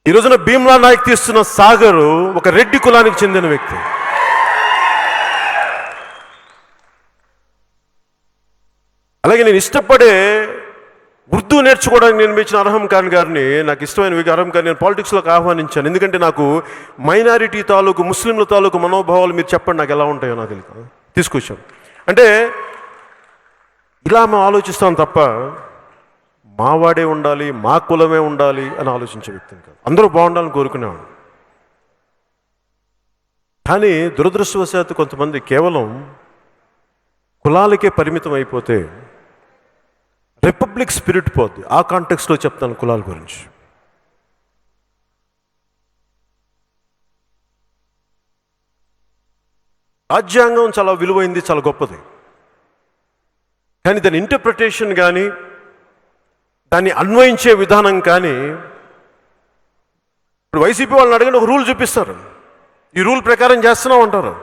ఈ రోజున భీమ్లా నాయక్ తీస్తున్న సాగరు ఒక రెడ్డి కులానికి చెందిన వ్యక్తి. అలాగే నేను ఇష్టపడే ఉర్దూ నేర్చుకోవడానికి నేను మెచ్చిన అర్హం ఖాన్ గారిని, నాకు ఇష్టమైన అర్హం ఖాన్ నేను పాలిటిక్స్లోకి ఆహ్వానించాను. ఎందుకంటే నాకు మైనారిటీ తాలూకు, ముస్లింల తాలూకు మనోభావాలు మీరు చెప్పండి నాకు ఎలా ఉంటాయో నాకు తెలియదు, తీసుకొచ్చాం. అంటే ఇలా మేము ఆలోచిస్తాం తప్ప మావాడే ఉండాలి, మా కులమే ఉండాలి అని ఆలోచించే వ్యక్తిని కాదు. అందరూ బాగుండాలని కోరుకునేవాడు. కానీ దురదృష్టవశాత్తు కొంతమంది కేవలం కులాలకే పరిమితం అయిపోతే రిపబ్లిక్ స్పిరిట్ పోద్ది. ఆ కాంటెక్స్లో చెప్తాను కులాల గురించి. రాజ్యాంగం చాలా విలువైంది, చాలా గొప్పది. కానీ దాని ఇంటర్ప్రిటేషన్ కానీ, దాన్ని అన్వయించే విధానం కానీ, ఇప్పుడు వైసీపీ వాళ్ళని అడగండి, ఒక రూల్ చూపిస్తారు, ఈ రూల్ ప్రకారం చేస్తున్నాం అంటారు.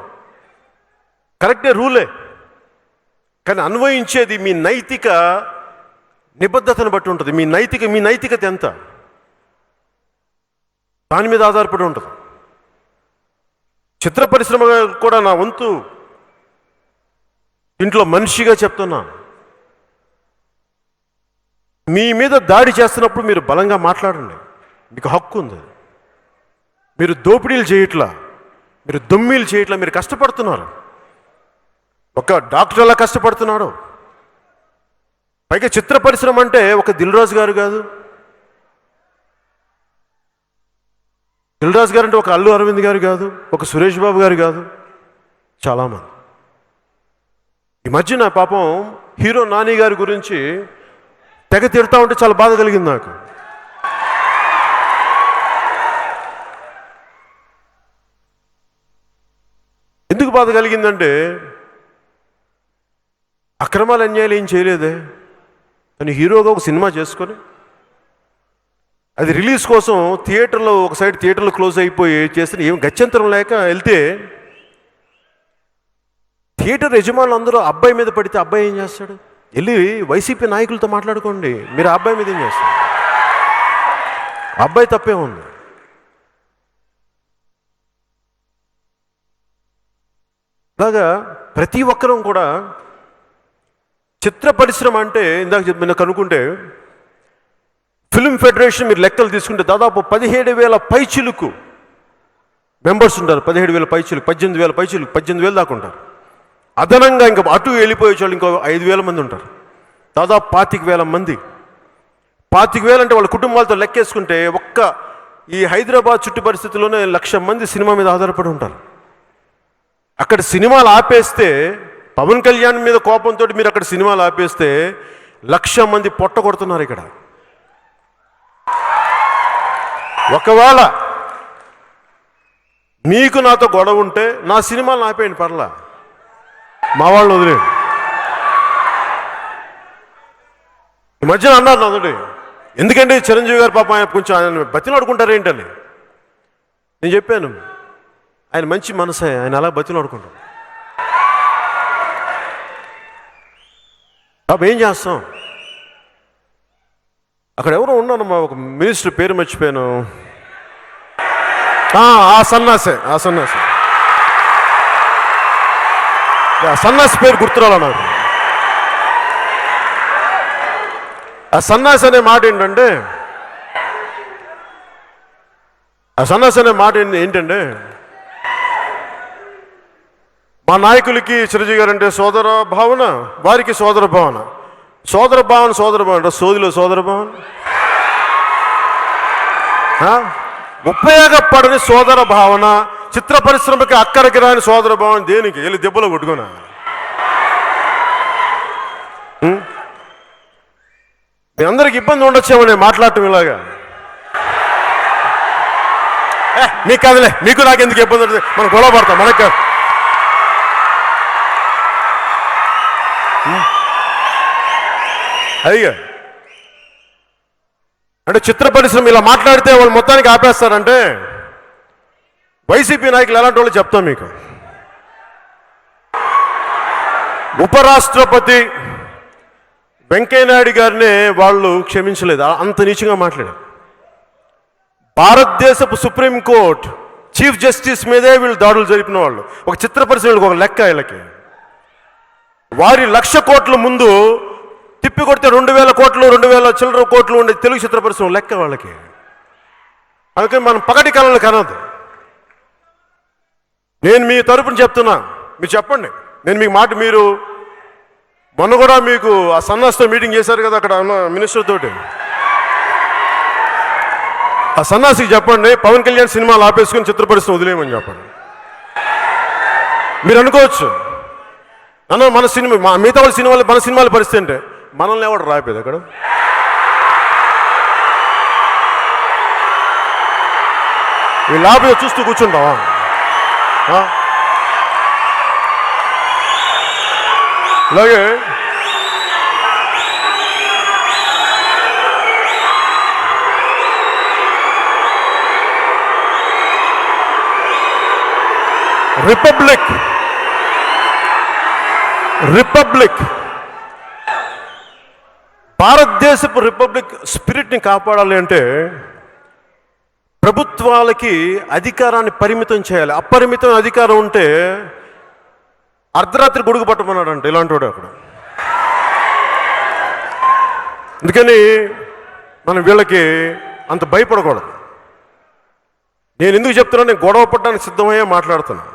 కరెక్టే, రూలే. కానీ అన్వయించేది మీ నైతిక నిబద్ధతను బట్టి ఉంటుంది. మీ నైతికత ఎంత, దాని మీద ఆధారపడి ఉంటుంది. చిత్ర పరిశ్రమ కూడా నా వంతు ఇంట్లో మనిషిగా చెప్తున్నా, మీ మీద దాడి చేస్తున్నప్పుడు మీరు బలంగా మాట్లాడండి, మీకు హక్కు ఉంది. మీరు దోపిడీలు చేయట్లా, మీరు దొమ్మీలు చేయట్లా, మీరు కష్టపడుతున్నారు. ఒక డాక్టర్ ఎలా కష్టపడుతున్నాడు. పైగా చిత్ర పరిశ్రమ అంటే ఒక దిల్ రాజు గారు కాదు, దిల్ రాజు గారు అంటే ఒక అల్లు అరవింద్ గారు కాదు, ఒక సురేష్ బాబు గారు కాదు, చాలామంది. ఈ మధ్యన పాపం హీరో నాని గారి గురించి తెగ తిడతా ఉంటే చాలా బాధ కలిగింది నాకు. ఎందుకు బాధ కలిగిందంటే అక్రమాలు అన్యాయాలు ఏం చేయలేదే, కానీ హీరోగా ఒక సినిమా చేసుకొని అది రిలీజ్ కోసం థియేటర్లో ఒక సైడ్ థియేటర్లో క్లోజ్ అయిపోయి చేస్తే ఏం గత్యంతరం లేక వెళ్తే థియేటర్ యజమానులు అందరూ అబ్బాయి మీద పడితే అబ్బాయి ఏం చేస్తాడు? వెళ్ళి వైసీపీ నాయకులతో మాట్లాడుకోండి, మీరు ఆ అబ్బాయి మీద ఏం చేస్తారు? అబ్బాయి తప్పే ఉంది. అలాగా ప్రతి ఒక్కరూ కూడా చిత్ర పరిశ్రమ అంటే ఇందాక చెప్పిన కనుక్కుంటే ఫిల్మ్ ఫెడరేషన్ మీరు లెక్కలు తీసుకుంటే దాదాపు 17,000 పైచిలుకు మెంబర్స్ ఉంటారు. 17,000 పైచిలుకు, 18,000 పైచిలుకు, 18,000 దాకా ఉంటారు. అదనంగా ఇంకా అటు వెళ్ళిపోయే వాళ్ళు ఇంకో 5,000 మంది ఉంటారు. దాదాపు 25,000 మంది. 25,000 అంటే వాళ్ళ కుటుంబాలతో లెక్కేసుకుంటే ఒక్క ఈ హైదరాబాద్ చుట్టూ పరిస్థితుల్లోనే 1,00,000 మంది సినిమా మీద ఆధారపడి ఉంటారు. అక్కడ సినిమాలు ఆపేస్తే, పవన్ కళ్యాణ్ మీద కోపంతో మీరు అక్కడ సినిమాలు ఆపేస్తే 1,00,000 మంది పొట్ట కొడుతున్నారు ఇక్కడ. ఒకవేళ మీకు నాతో గొడవ ఉంటే నా సినిమాలు ఆపేయండి, పర్లా, మా వాళ్ళు వదిలేండి. ఈ మధ్యన అన్నారు నాతోటి, ఎందుకంటే చిరంజీవి గారు పాపం ఆయన కొంచెం ఆయన బతిలాడుకుంటారేంటని. నేను చెప్పాను, ఆయన మంచి మనసే, ఆయన అలా బతిలాడుకుంటాడు. బాబు ఏం చేస్తాం? అక్కడ ఎవరో ఉన్నానమ్మా, ఒక మినిస్టర్ పేరు మర్చిపోయాను, ఆ సన్నాసి పేరు గుర్తురాలా నాకు. ఆ సన్నాసి అనే మాట ఏంటంటే, ఏంటంటే మా నాయకులకి చిరంజీవి గారు అంటే సోదర భావన, వారికి సోదర భావన సోదిలో సోదర భావన, ఉపయోగపడని సోదర భావన, చిత్ర పరిశ్రమకి అక్కడికి రాని సోదర భావన దేనికి వెళ్ళి దెబ్బలో కొట్టుకున్నా. మీ అందరికి ఇబ్బంది ఉండొచ్చేమో నేను మాట్లాడటం ఇలాగా. మీకు కాదులే, మీకు నాకు ఎందుకు ఇబ్బంది ఉంటుంది, మనం గొడవ పడతాం మనకు. అయ్యా అంటే చిత్ర పరిశ్రమ ఇలా మాట్లాడితే వాళ్ళు మొత్తానికి ఆపేస్తారంటే వైసీపీ నాయకులు ఎలాంటి వాళ్ళు చెప్తాం మీకు. ఉపరాష్ట్రపతి వెంకయ్యనాయుడు గారినే వాళ్ళు క్షమించలేదు, అంత నీచంగా మాట్లాడారు. భారతదేశపు సుప్రీంకోర్టు చీఫ్ జస్టిస్ మీదే వీళ్ళు దాడులు జరిపిన వాళ్ళు. ఒక చిత్ర పరిశ్రమలకు ఒక లెక్క వీళ్ళకి. వారి 1,00,000 కోట్ల ముందు తిప్పి కొడితే 2,000 కోట్లు 2,000 చిల్లర కోట్లు ఉండే తెలుగు చిత్ర పరిశ్రమ లెక్క వాళ్ళకి. అందుకని మనం పగటి కళలు కనదు. నేను మీ తరపున చెప్తున్నా, మీరు చెప్పండి. నేను మీకు మాట, మీరు మొన్న కూడా మీకు ఆ సన్నాస్తో మీటింగ్ చేశారు కదా అక్కడ మినిస్టర్ తోటి. ఆ సన్నాసికి చెప్పండి పవన్ కళ్యాణ్ సినిమాలు ఆపేసుకుని చిత్ర పరిశ్రమ వదిలేయమని చెప్పండి. మీరు అనుకోవచ్చు అన్న మన సినిమా మిగతా వాళ్ళ సినిమాలు మన సినిమాల పరిస్థితి అంటే మనల్ని ఎవడు రాయిపోయేది అక్కడ. వీళ్ళు ఆపేది చూస్తూ కూర్చుంటావా? ఇలాగే రిపబ్లిక్ భారతదేశపు రిపబ్లిక్ స్పిరిట్ని కాపాడాలి అంటే ప్రభుత్వాలకి అధికారాన్ని పరిమితం చేయాలి. అపరిమితం అధికారం ఉంటే అర్ధరాత్రి గొడుగు పట్టమన్నాడంట ఇలాంటి వాడు అక్కడ. అందుకని మనం వీళ్ళకి అంత భయపడకూడదు. నేను ఎందుకు చెప్తున్నా, నేను గొడవ పడడానికి సిద్ధమయ్యే మాట్లాడుతున్నా.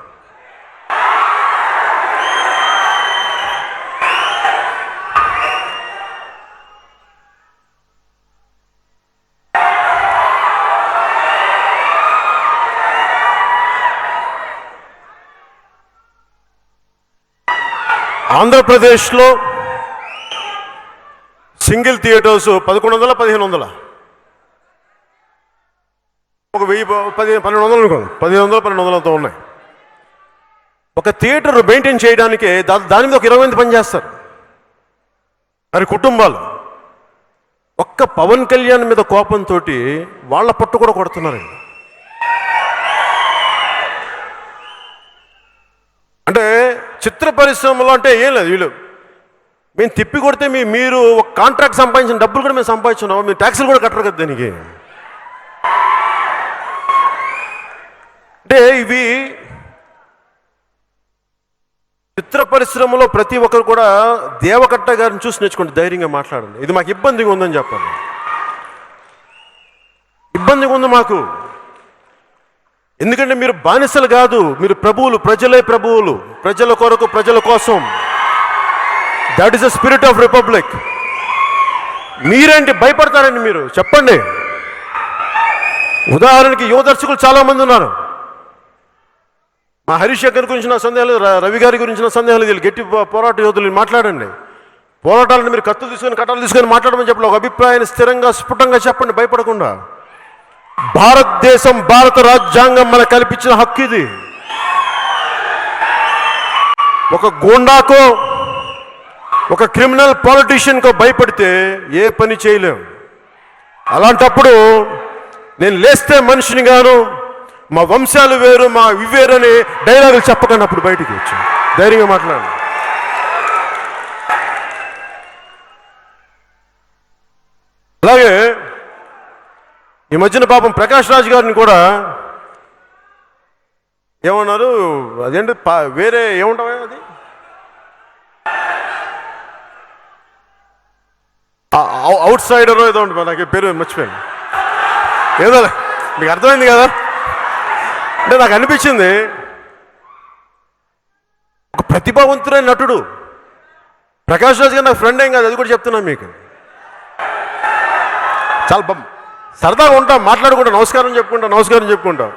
ఆంధ్రప్రదేశ్లో సింగిల్ థియేటర్స్ 1100 1500 ఒక 1000 1200 అనుకోండి, 1100 1200తో ఉన్నాయి. ఒక థియేటర్ మెయింటైన్ చేయడానికి దాని మీద ఒక 20 మంది పనిచేస్తారు. మరి కుటుంబాలు ఒక్క పవన్ కళ్యాణ్ మీద కోపంతో వాళ్ళ పట్టు కూడా కొడుతున్నారండి. అంటే చిత్ర పరిశ్రమలో అంటే ఏం లేదు, వీళ్ళు మేము తిప్పి కొడితే మీరు ఒక కాంట్రాక్ట్ సంపాదించిన డబ్బులు కూడా మేము సంపాదించున్నాం, మీరు ట్యాక్సులు కూడా కట్టరు కదా దానికి. అంటే ఇవి చిత్ర పరిశ్రమలో ప్రతి ఒక్కరు కూడా దేవకట్ట గారిని చూసి నేర్చుకుంటే ధైర్యంగా మాట్లాడండి. ఇది మాకు ఇబ్బందిగా ఉందని చెప్పండి. ఇబ్బందిగా ఉంది మాకు, ఎందుకంటే మీరు బానిసలు కాదు, మీరు ప్రభువులు, ప్రజలే ప్రభువులు, ప్రజల కొరకు ప్రజల కోసం. That is the spirit of republic. మీరేంటి భయపడతారండి? మీరు చెప్పండి. ఉదాహరణకి యువ దర్శకులు చాలామంది ఉన్నారు. మా హరీష్ శంకర్ గురించి నా సందేహాలు, రవి గారి గురించి నా సందేహాలు, వీళ్ళు గట్టి పోరాట యోధులు మాట్లాడండి. పోరాటాలను మీరు కత్తులు తీసుకొని కట్టాలు తీసుకొని మాట్లాడమని చెప్పండి. ఒక అభిప్రాయాన్ని స్థిరంగా స్ఫుటంగా చెప్పండి, భయపడకుండా. భారతదేశం, భారత రాజ్యాంగం మనకు కల్పించిన హక్కు ఇది. ఒక గూండాకో ఒక క్రిమినల్ పాలిటీషియన్కో భయపడితే ఏ పని చేయలేం. అలాంటప్పుడు నేను లేస్తే మనిషిని గాను, మా వంశాలు వేరు, మా ఇవేరని డైలాగులు చెప్పకండి. అప్పుడు బయటికి వచ్చి ధైర్యంగా మాట్లాడండి. అలాగే ఈ మధ్యన పాపం ప్రకాష్ రాజ్ గారిని కూడా ఏమన్నారు, అదేంటి వేరే ఏముంటావా, అది అవుట్ సైడర్ ఏదో ఉంటుంది, నాకు పేరు మర్చిపోయాను. ఏదో మీకు అర్థమైంది కదా. అంటే నాకు అనిపించింది ఒక ప్రతిభావంతుడైన నటుడు ప్రకాష్ రాజ్ గారు నాకు ఫ్రెండ్ ఏం కాదు, అది కూడా చెప్తున్నాను మీకు. చాలా సరదాగా ఉంటాం, మాట్లాడుకుంటాం, నమస్కారం చెప్పుకుంటాం.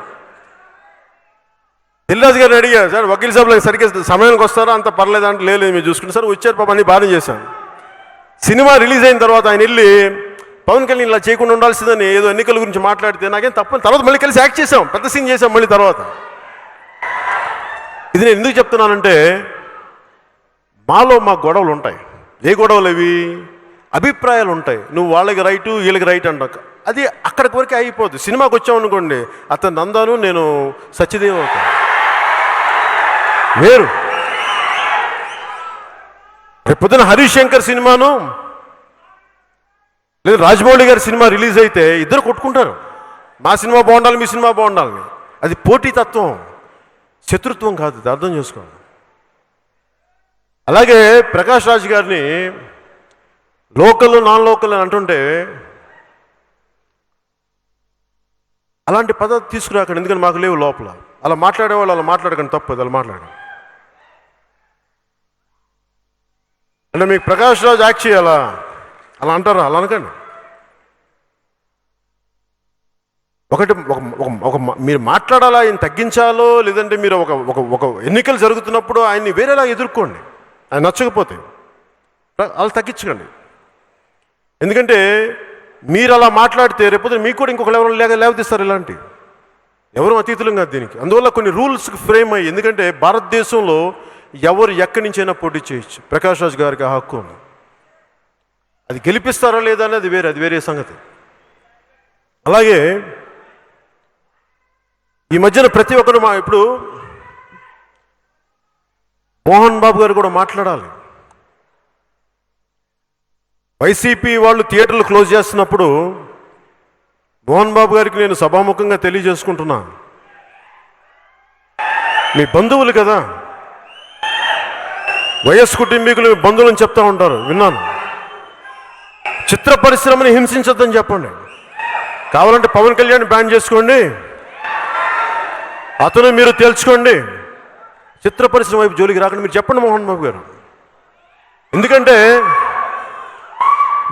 దిల్రాజు గారిని అడిగారు, సార్ వకీల్ సాబ్ సరిగ్గా సమయానికి వస్తారా, అంత పర్లేదు అంటే లేదు మీరు చూసుకుంటే సార్ వచ్చారు పాప, అన్ని బాగానే చేశాను. సినిమా రిలీజ్ అయిన తర్వాత ఆయన వెళ్ళి పవన్ కళ్యాణ్ ఇలా చేయకుండా ఉండాల్సిందని ఏదో ఎన్నికల గురించి మాట్లాడితే నాకేం తప్పని తర్వాత మళ్ళీ కలిసి యాక్ట్ చేసాం, పెద్ద సీన్ చేసాం మళ్ళీ తర్వాత. ఇది నేను ఎందుకు చెప్తున్నానంటే మాలో మా గొడవలు ఉంటాయి. ఏ గొడవలు అవి? అభిప్రాయాలు ఉంటాయి. నువ్వు వాళ్ళకి రైటు వీళ్ళకి రైట్ అంటాక అది అక్కడికి వరకే అయిపోద్ది. సినిమాకి వచ్చామనుకోండి, అతను నందాను నేను సత్యదేవ్ అవుతాను వేరు. రేపు పొద్దున హరీష్ శంకర్ సినిమాను లేదు రాజమౌళి గారి సినిమా రిలీజ్ అయితే ఇద్దరు కొట్టుకుంటారు. మా సినిమా బాగుండాలి, మీ సినిమా బాగుండాలని. అది పోటీతత్వం, శత్రుత్వం కాదు. ఇది అర్థం చేసుకోండి. అలాగే ప్రకాష్ రాజ్ గారిని లోకల్ నాన్ లోకల్ అని అంటుంటే అలాంటి పద్ధతి తీసుకురాకండి, ఎందుకంటే మాకు లేవు లోపల. అలా మాట్లాడేవాళ్ళు అలా మాట్లాడకండి, తప్పదు అలా మాట్లాడడం. అంటే మీకు ప్రకాష్ రాజ్ యాక్ట్ చేయాలా అలా అంటారా? అలా అనకండి. ఒకటి ఒక మీరు మాట్లాడాలా, ఆయన తగ్గించాలో, లేదంటే మీరు ఒక ఎన్నికలు జరుగుతున్నప్పుడు ఆయన్ని వేరేలా ఎదుర్కోండి. ఆయన నచ్చకపోతే అలా తగ్గించకండి. ఎందుకంటే మీరు అలా మాట్లాడితే రేపు మీకు కూడా ఇంకొకరు ఎవరు లేవదీస్తారు. ఇలాంటి ఎవరు అతీతులం కాదు దీనికి. అందువల్ల కొన్ని రూల్స్కి ఫ్రేమ్ అయ్యి, ఎందుకంటే భారతదేశంలో ఎవరు ఎక్కడి నుంచైనా పోటీ చేయొచ్చు. ప్రకాష్ రాజ్ గారికి ఆ హక్కు ఉంది. అది గెలిపిస్తారా లేదా అనేది అది వేరే సంగతి. అలాగే ఈ మధ్యన ప్రతి ఒక్కరు ఇప్పుడు మోహన్ బాబు గారు కూడా మాట్లాడాలి. వైసీపీ వాళ్ళు థియేటర్లు క్లోజ్ చేస్తున్నప్పుడు మోహన్ బాబు గారికి నేను సభాముఖంగా తెలియజేసుకుంటున్నా, మీ బంధువులు కదా, వైఎస్ కుటుంబీకులు బంధువులను చెప్తా ఉంటారు, విన్నాను. చిత్ర పరిశ్రమని హింసించొద్దని చెప్పండి. కావాలంటే పవన్ కళ్యాణ్ బ్యాన్ చేసుకోండి, అతను మీరు తేల్చుకోండి. చిత్ర పరిశ్రమ వైపు జోలికి రాకండి మీరు చెప్పండి మోహన్ బాబు గారు. ఎందుకంటే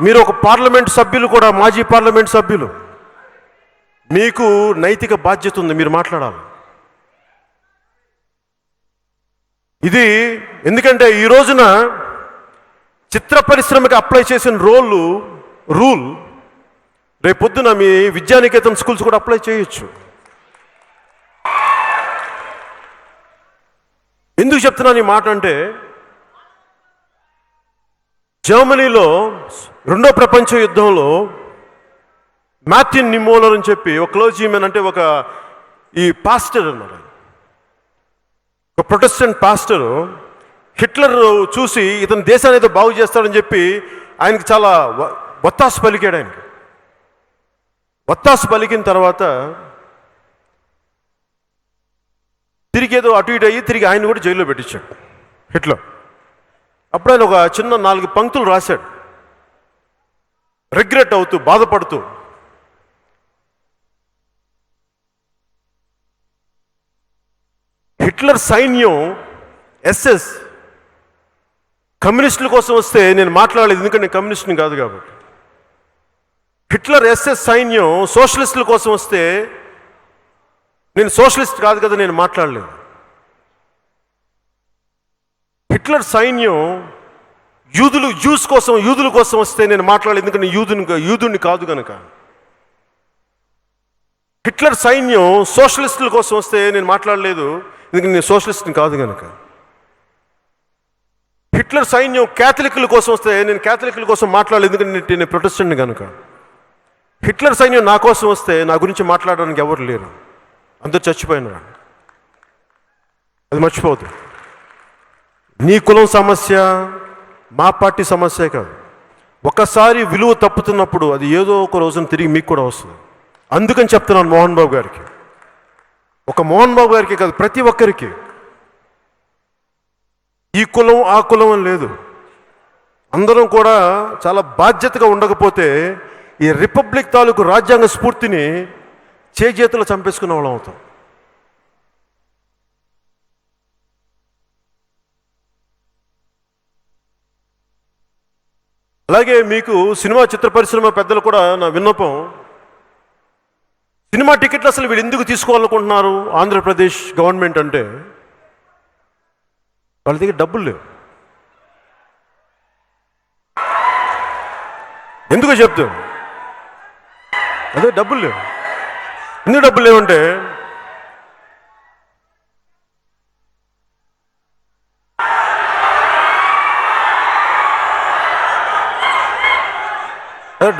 మీరు ఒక పార్లమెంట్ సభ్యులు కూడా, మాజీ పార్లమెంట్ సభ్యులు, మీకు నైతిక బాధ్యత ఉంది, మీరు మాట్లాడాలి. ఇది ఎందుకంటే ఈ రోజున చిత్ర పరిశ్రమకి అప్లై చేసిన రూల్ రేపొద్దున మీ విద్యానికేతన్ స్కూల్స్ కూడా అప్లై చేయొచ్చు. ఎందుకు చెప్తున్నాను ఈ మాట అంటే, జర్మనీలో రెండో ప్రపంచ యుద్ధంలో మాథ్యూన్ నిమోలర్ అని చెప్పి ఒక క్లోజీమెన్, అంటే ఈ పాస్టర్ అన్నారు, ఒక ప్రొటెస్టెంట్ పాస్టర్, హిట్లర్ చూసి ఇతను దేశాన్ని ఏదో బాగు చేస్తాడని చెప్పి ఆయనకి చాలా వత్తాసు పలికాడు. ఆయనకి వత్తాసు పలికిన తర్వాత తిరిగి ఏదో అటు ఇటు అయ్యి తిరిగి ఆయన కూడా జైల్లో పెట్టించాడు హిట్లర్. అప్పుడు ఆయన ఒక చిన్న 4 పంక్తులు రాశాడు, రిగ్రెట్ అవుతూ, బాధపడుతూ. హిట్లర్ సైన్యం ఎస్ఎస్ కమ్యూనిస్టుల కోసం వస్తే నేను మాట్లాడలేదు, ఎందుకంటే నేను కమ్యూనిస్ట్ని కాదు కాబట్టి. హిట్లర్ ఎస్ఎస్ సైన్యం సోషలిస్టుల కోసం వస్తే నేను సోషలిస్ట్ కాదు కదా, నేను మాట్లాడలేదు. హిట్లర్ సైన్యం యూదుల కోసం వస్తే నేను మాట్లాడలేదు, ఎందుకంటే యూదుని కాదు కనుక. హిట్లర్ సైన్యం సోషలిస్టుల కోసం వస్తే నేను మాట్లాడలేదు, ఎందుకంటే నేను సోషలిస్ట్ని కాదు కనుక. హిట్లర్ సైన్యం క్యాథలిక్ల కోసం వస్తే నేను క్యాథలిక్ల కోసం మాట్లాడలేదు, ఎందుకంటే నేను ప్రొటెస్టెంట్ని కనుక. హిట్లర్ సైన్యం నా కోసం వస్తే నా గురించి మాట్లాడడానికి ఎవరు లేరు, అందరూ చచ్చిపోయినారు. అది మర్చిపోవద్దు. నీ కులం సమస్య మా పార్టీ సమస్య కాదు. ఒకసారి విలువ తప్పుతున్నప్పుడు అది ఏదో ఒక రోజున తిరిగి మీకు కూడా వస్తుంది. అందుకని చెప్తున్నాను మోహన్ బాబు గారికి, ఒక మోహన్ బాబు గారికి కాదు, ప్రతి ఒక్కరికి. ఈ కులం ఆ కులం అని లేదు, అందరం కూడా చాలా బాధ్యతగా ఉండకపోతే ఈ రిపబ్లిక్ తాలూకు రాజ్యాంగ స్ఫూర్తిని చేతులు చంపేసుకున్న వాళ్ళం అవుతాం. అలాగే మీకు సినిమా చిత్ర పరిశ్రమ పెద్దలు కూడా నా విన్నపం, సినిమా టికెట్లు అసలు వీళ్ళు ఎందుకు తీసుకోవాలనుకుంటున్నారు ఆంధ్రప్రదేశ్ గవర్నమెంట్ అంటే, వాళ్ళ దగ్గర డబ్బులు లేవు. ఎందుకో చెప్తాను. అదే డబ్బులు లేవు. ఎందుకు డబ్బులు లేవంటే అదే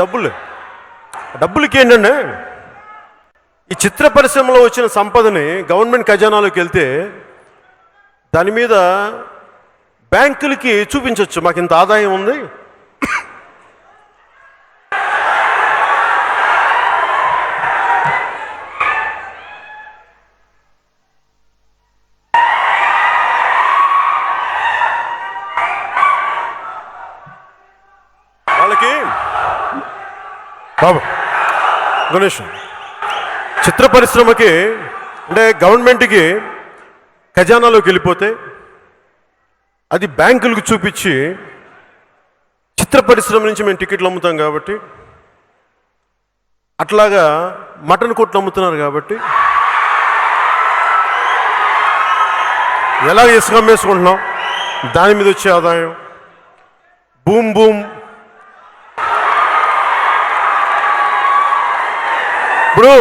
డబ్బులకి ఏంటంటే ఈ చిత్ర పరిశ్రమలో వచ్చిన సంపదని గవర్నమెంట్ ఖజానాలోకి వెళ్తే దాని మీద బ్యాంకులకి చూపించవచ్చు, మాకు ఇంత ఆదాయం ఉంది, వాళ్ళకి బాబు గణేష్ చిత్ర పరిశ్రమకి అంటే గవర్నమెంట్కి ఖజానాలోకి వెళ్ళిపోతే అది బ్యాంకులకు చూపించి చిత్ర పరిశ్రమ నుంచి మేము టికెట్లు అమ్ముతాం కాబట్టి, అట్లాగా మటన్ కొట్లు అమ్ముతున్నారు కాబట్టి ఎలా ఇసుక అమ్మేసుకుంటున్నాం, దాని మీద వచ్చే ఆదాయం బూమ్ బూమ్. ఇప్పుడు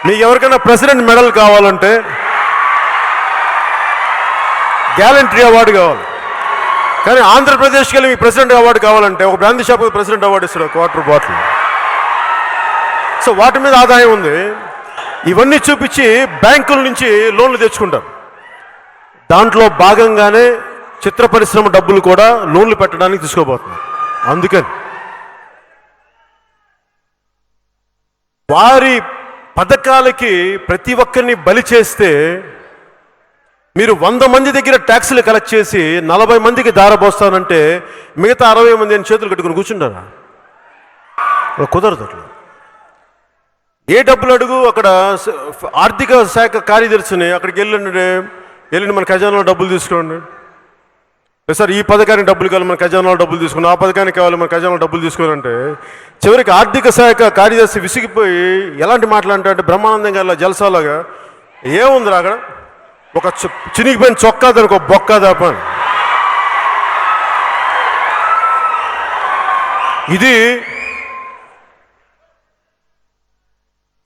మీకు ఎవరికైనా ప్రెసిడెంట్ మెడల్ కావాలంటే గ్యాలంటరీ అవార్డు కావాలి, కానీ ఆంధ్రప్రదేశ్కి వెళ్ళి మీకు ప్రెసిడెంట్ అవార్డు కావాలంటే ఒక బ్రాందీ షాప్ ప్రెసిడెంట్ అవార్డు ఇస్తాడు, క్వార్టర్ బాటిల్. సో వాటి మీద ఆదాయం ఉంది. ఇవన్నీ చూపించి బ్యాంకుల నుంచి లోన్లు తెచ్చుకుంటారు. దాంట్లో భాగంగానే చిత్ర పరిశ్రమ డబ్బులు కూడా లోన్లు పెట్టడానికి తీసుకోబోతున్నారు. అందుకని వారి పథకాలకి ప్రతి ఒక్కరిని బలి చేస్తే మీరు 100 మంది దగ్గర ట్యాక్సులు కలెక్ట్ చేసి 40 మందికి దారబోస్తానంటే మిగతా 60 మంది అని చేతులు కట్టుకుని కూర్చుంటారా? కుదరదు. అట్లా ఏ డబ్బులు అడుగు అక్కడ ఆర్థిక శాఖ కార్యదర్శిని అక్కడికి వెళ్ళండి మన ఖజానాలో డబ్బులు తీసుకోండి, సార్ ఈ పథకానికి డబ్బులు కావాలి మన ఖజానాలో డబ్బులు తీసుకుని, ఆ పథకానికి కావాలి మన ఖజానాలో డబ్బులు తీసుకోవాలంటే చివరికి ఆర్థిక శాఖ కార్యదర్శి విసిగిపోయి ఎలాంటి మాట్లాడంటే బ్రహ్మానందం గారి జలసాలాగా ఏముందిరా అక్కడ ఒక చినిగిపోయిన చొక్కా దానికి ఒక బొక్క దాప. ఇది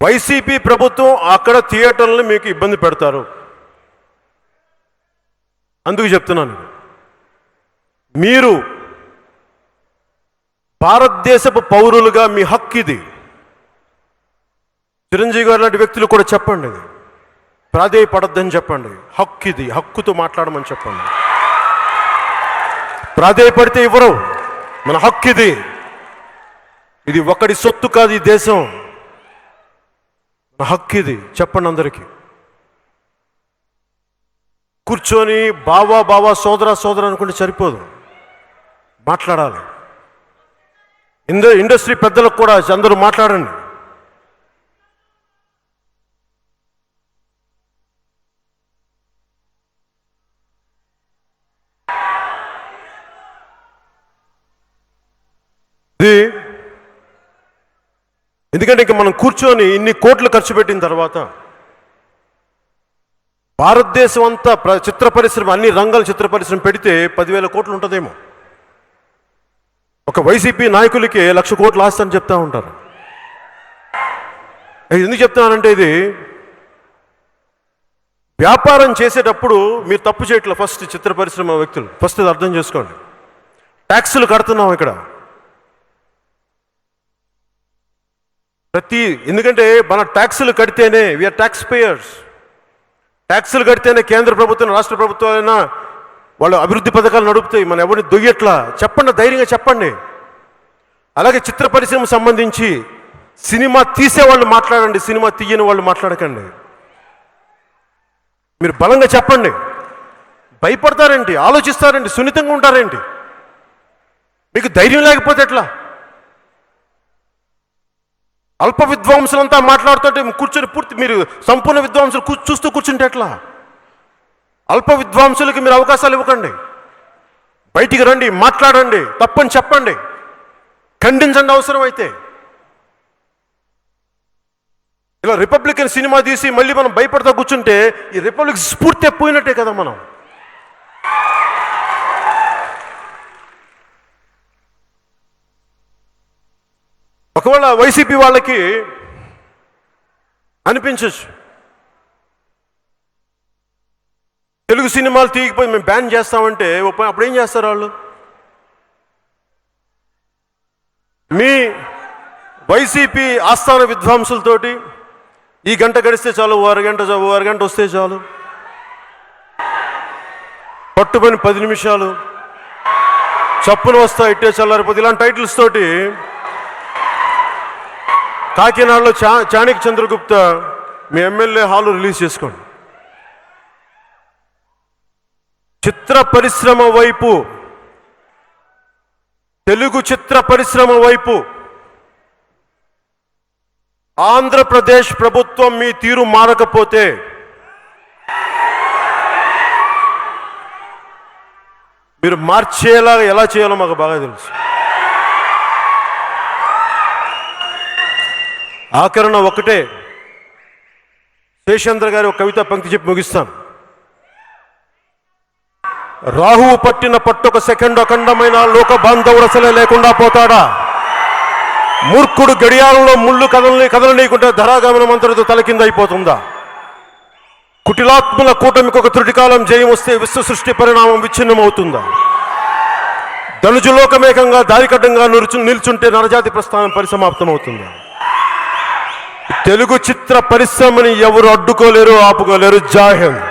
వైసీపీ ప్రభుత్వం అక్కడ థియేటర్లను మీకు ఇబ్బంది పెడతారు. అందుకు చెప్తున్నాను, మీరు భారతదేశపు పౌరులుగా మీ హక్కు ఇది. చిరంజీవి గారు లాంటి వ్యక్తులు కూడా చెప్పండి, ఇది ప్రాధేయపడద్దని చెప్పండి, హక్కు ఇది, హక్కుతో మాట్లాడమని చెప్పండి. ప్రాధేయపడితే ఇవ్వరు, మన హక్కు ఇది. ఇది ఒకటి సొత్తు కాదు, ఈ దేశం మన హక్కు ఇది. చెప్పండి అందరికీ. కూర్చొని బావా సోదర అనుకుంటే సరిపోదు, మాట్లాడాలి. ఇండస్ట్రీ పెద్దలకు కూడా అందరూ మాట్లాడండి. ఎందుకంటే ఇంక మనం కూర్చొని ఇన్ని కోట్లు ఖర్చు పెట్టిన తర్వాత భారతదేశం అంతా చిత్ర పరిశ్రమ అన్ని రంగాల చిత్ర పరిశ్రమ పెడితే 10,000 కోట్లు ఉంటుందేమో. ఒక వైసీపీ నాయకులకి 1,00,000 కోట్లు ఆస్తని చెప్తా ఉంటారు. ఎందుకు చెప్తున్నానంటే ఇది వ్యాపారం చేసేటప్పుడు మీరు తప్పు చేయట్లేదు. ఫస్ట్ చిత్ర పరిశ్రమ వ్యక్తులు ఫస్ట్ ఇది అర్థం చేసుకోండి. ట్యాక్సులు కడుతున్నాం ఇక్కడ ఎందుకంటే మన ట్యాక్సులు కడితేనే వీఆర్ ట్యాక్స్ పేయర్స్. ట్యాక్సులు కడితేనే కేంద్ర ప్రభుత్వం రాష్ట్ర ప్రభుత్వాలైనా వాళ్ళు అభివృద్ధి పథకాలు నడుపుతాయి. మనం ఎవరిని దొయ్యట్లా. చెప్పండి, ధైర్యంగా చెప్పండి. అలాగే చిత్ర పరిశ్రమ సంబంధించి సినిమా తీసేవాళ్ళు మాట్లాడండి, సినిమా తీయని వాళ్ళు మాట్లాడకండి. మీరు బలంగా చెప్పండి. భయపడతారేంటి, ఆలోచిస్తారేంటి, సున్నితంగా ఉంటారేంటి? మీకు ధైర్యం లేకపోతే ఎట్లా? అల్ప విద్వాంసులంతా మాట్లాడుతుంటే కూర్చొని మీరు సంపూర్ణ విద్వాంసులు చూస్తూ కూర్చుంటే ఎట్లా? అల్ప విద్వాంసులకి మీరు అవకాశాలు ఇవ్వకండి. బయటికి రండి, మాట్లాడండి, తప్పని చెప్పండి, ఖండించండి అవసరమైతే. ఇలా రిపబ్లికన్ సినిమా తీసి మళ్ళీ మనం భయపడతా కూర్చుంటే ఈ రిపబ్లిక్ స్ఫూర్తి పోయినట్టే కదా. మనం ఒకవేళ వైసీపీ వాళ్ళకి అనిపించచ్చు, తెలుగు సినిమాలు తీయకపోయి మేము బ్యాన్ చేస్తామంటే అప్పుడు ఏం చేస్తారు వాళ్ళు? మీ వైసీపీ ఆస్థాన విద్వాంసులతోటి ఈ గంట గడిస్తే చాలు, ఓ అరగంట వస్తే చాలు, పట్టుబని 10 నిమిషాలు, చప్పున వస్తా ఇట్టే చల్లారిపోతే, ఇలాంటి టైటిల్స్ తోటి కాకినాడలో చాణక్య చంద్రగుప్త మీ ఎమ్మెల్యే హాలు రిలీజ్ చేసుకోండి. చిత్ర పరిశ్రమ వైపు, తెలుగు చిత్ర పరిశ్రమ వైపు ఆంధ్రప్రదేశ్ ప్రభుత్వం మీ తీరు మారకపోతే మీరు మార్చేలా ఎలా చేయాలో మాకు బాగా తెలుసు. ఆఖరణ ఒకటే, శేషేంద్ర గారి ఒక కవిత పంక్తి చెప్పి ముగిస్తాను. రాహువు పట్టిన పట్టొక సెకండ్ అఖండమైన లోక బాంధవుడసలే లేకుండా పోతాడా? మూర్ఖుడు గడియారంలో ముళ్ళు కదలనీయకుండా ధరాగమనం అంతటితో తలకింద అయిపోతుందా? కుటిలాత్మల కూటమికి ఒక త్రుటికాలం జయం వస్తే విశ్వ సృష్టి పరిణామం విచ్ఛిన్నమవుతుందా? ధనుజులోకమేకంగా దారికడ్డంగా నిల్చుంటే నరజాతి ప్రస్థానం పరిసమాప్తమవుతుందా? తెలుగు చిత్ర పరిశ్రమని ఎవరు అడ్డుకోలేరు, ఆపుకోలేరు. జై హింద్.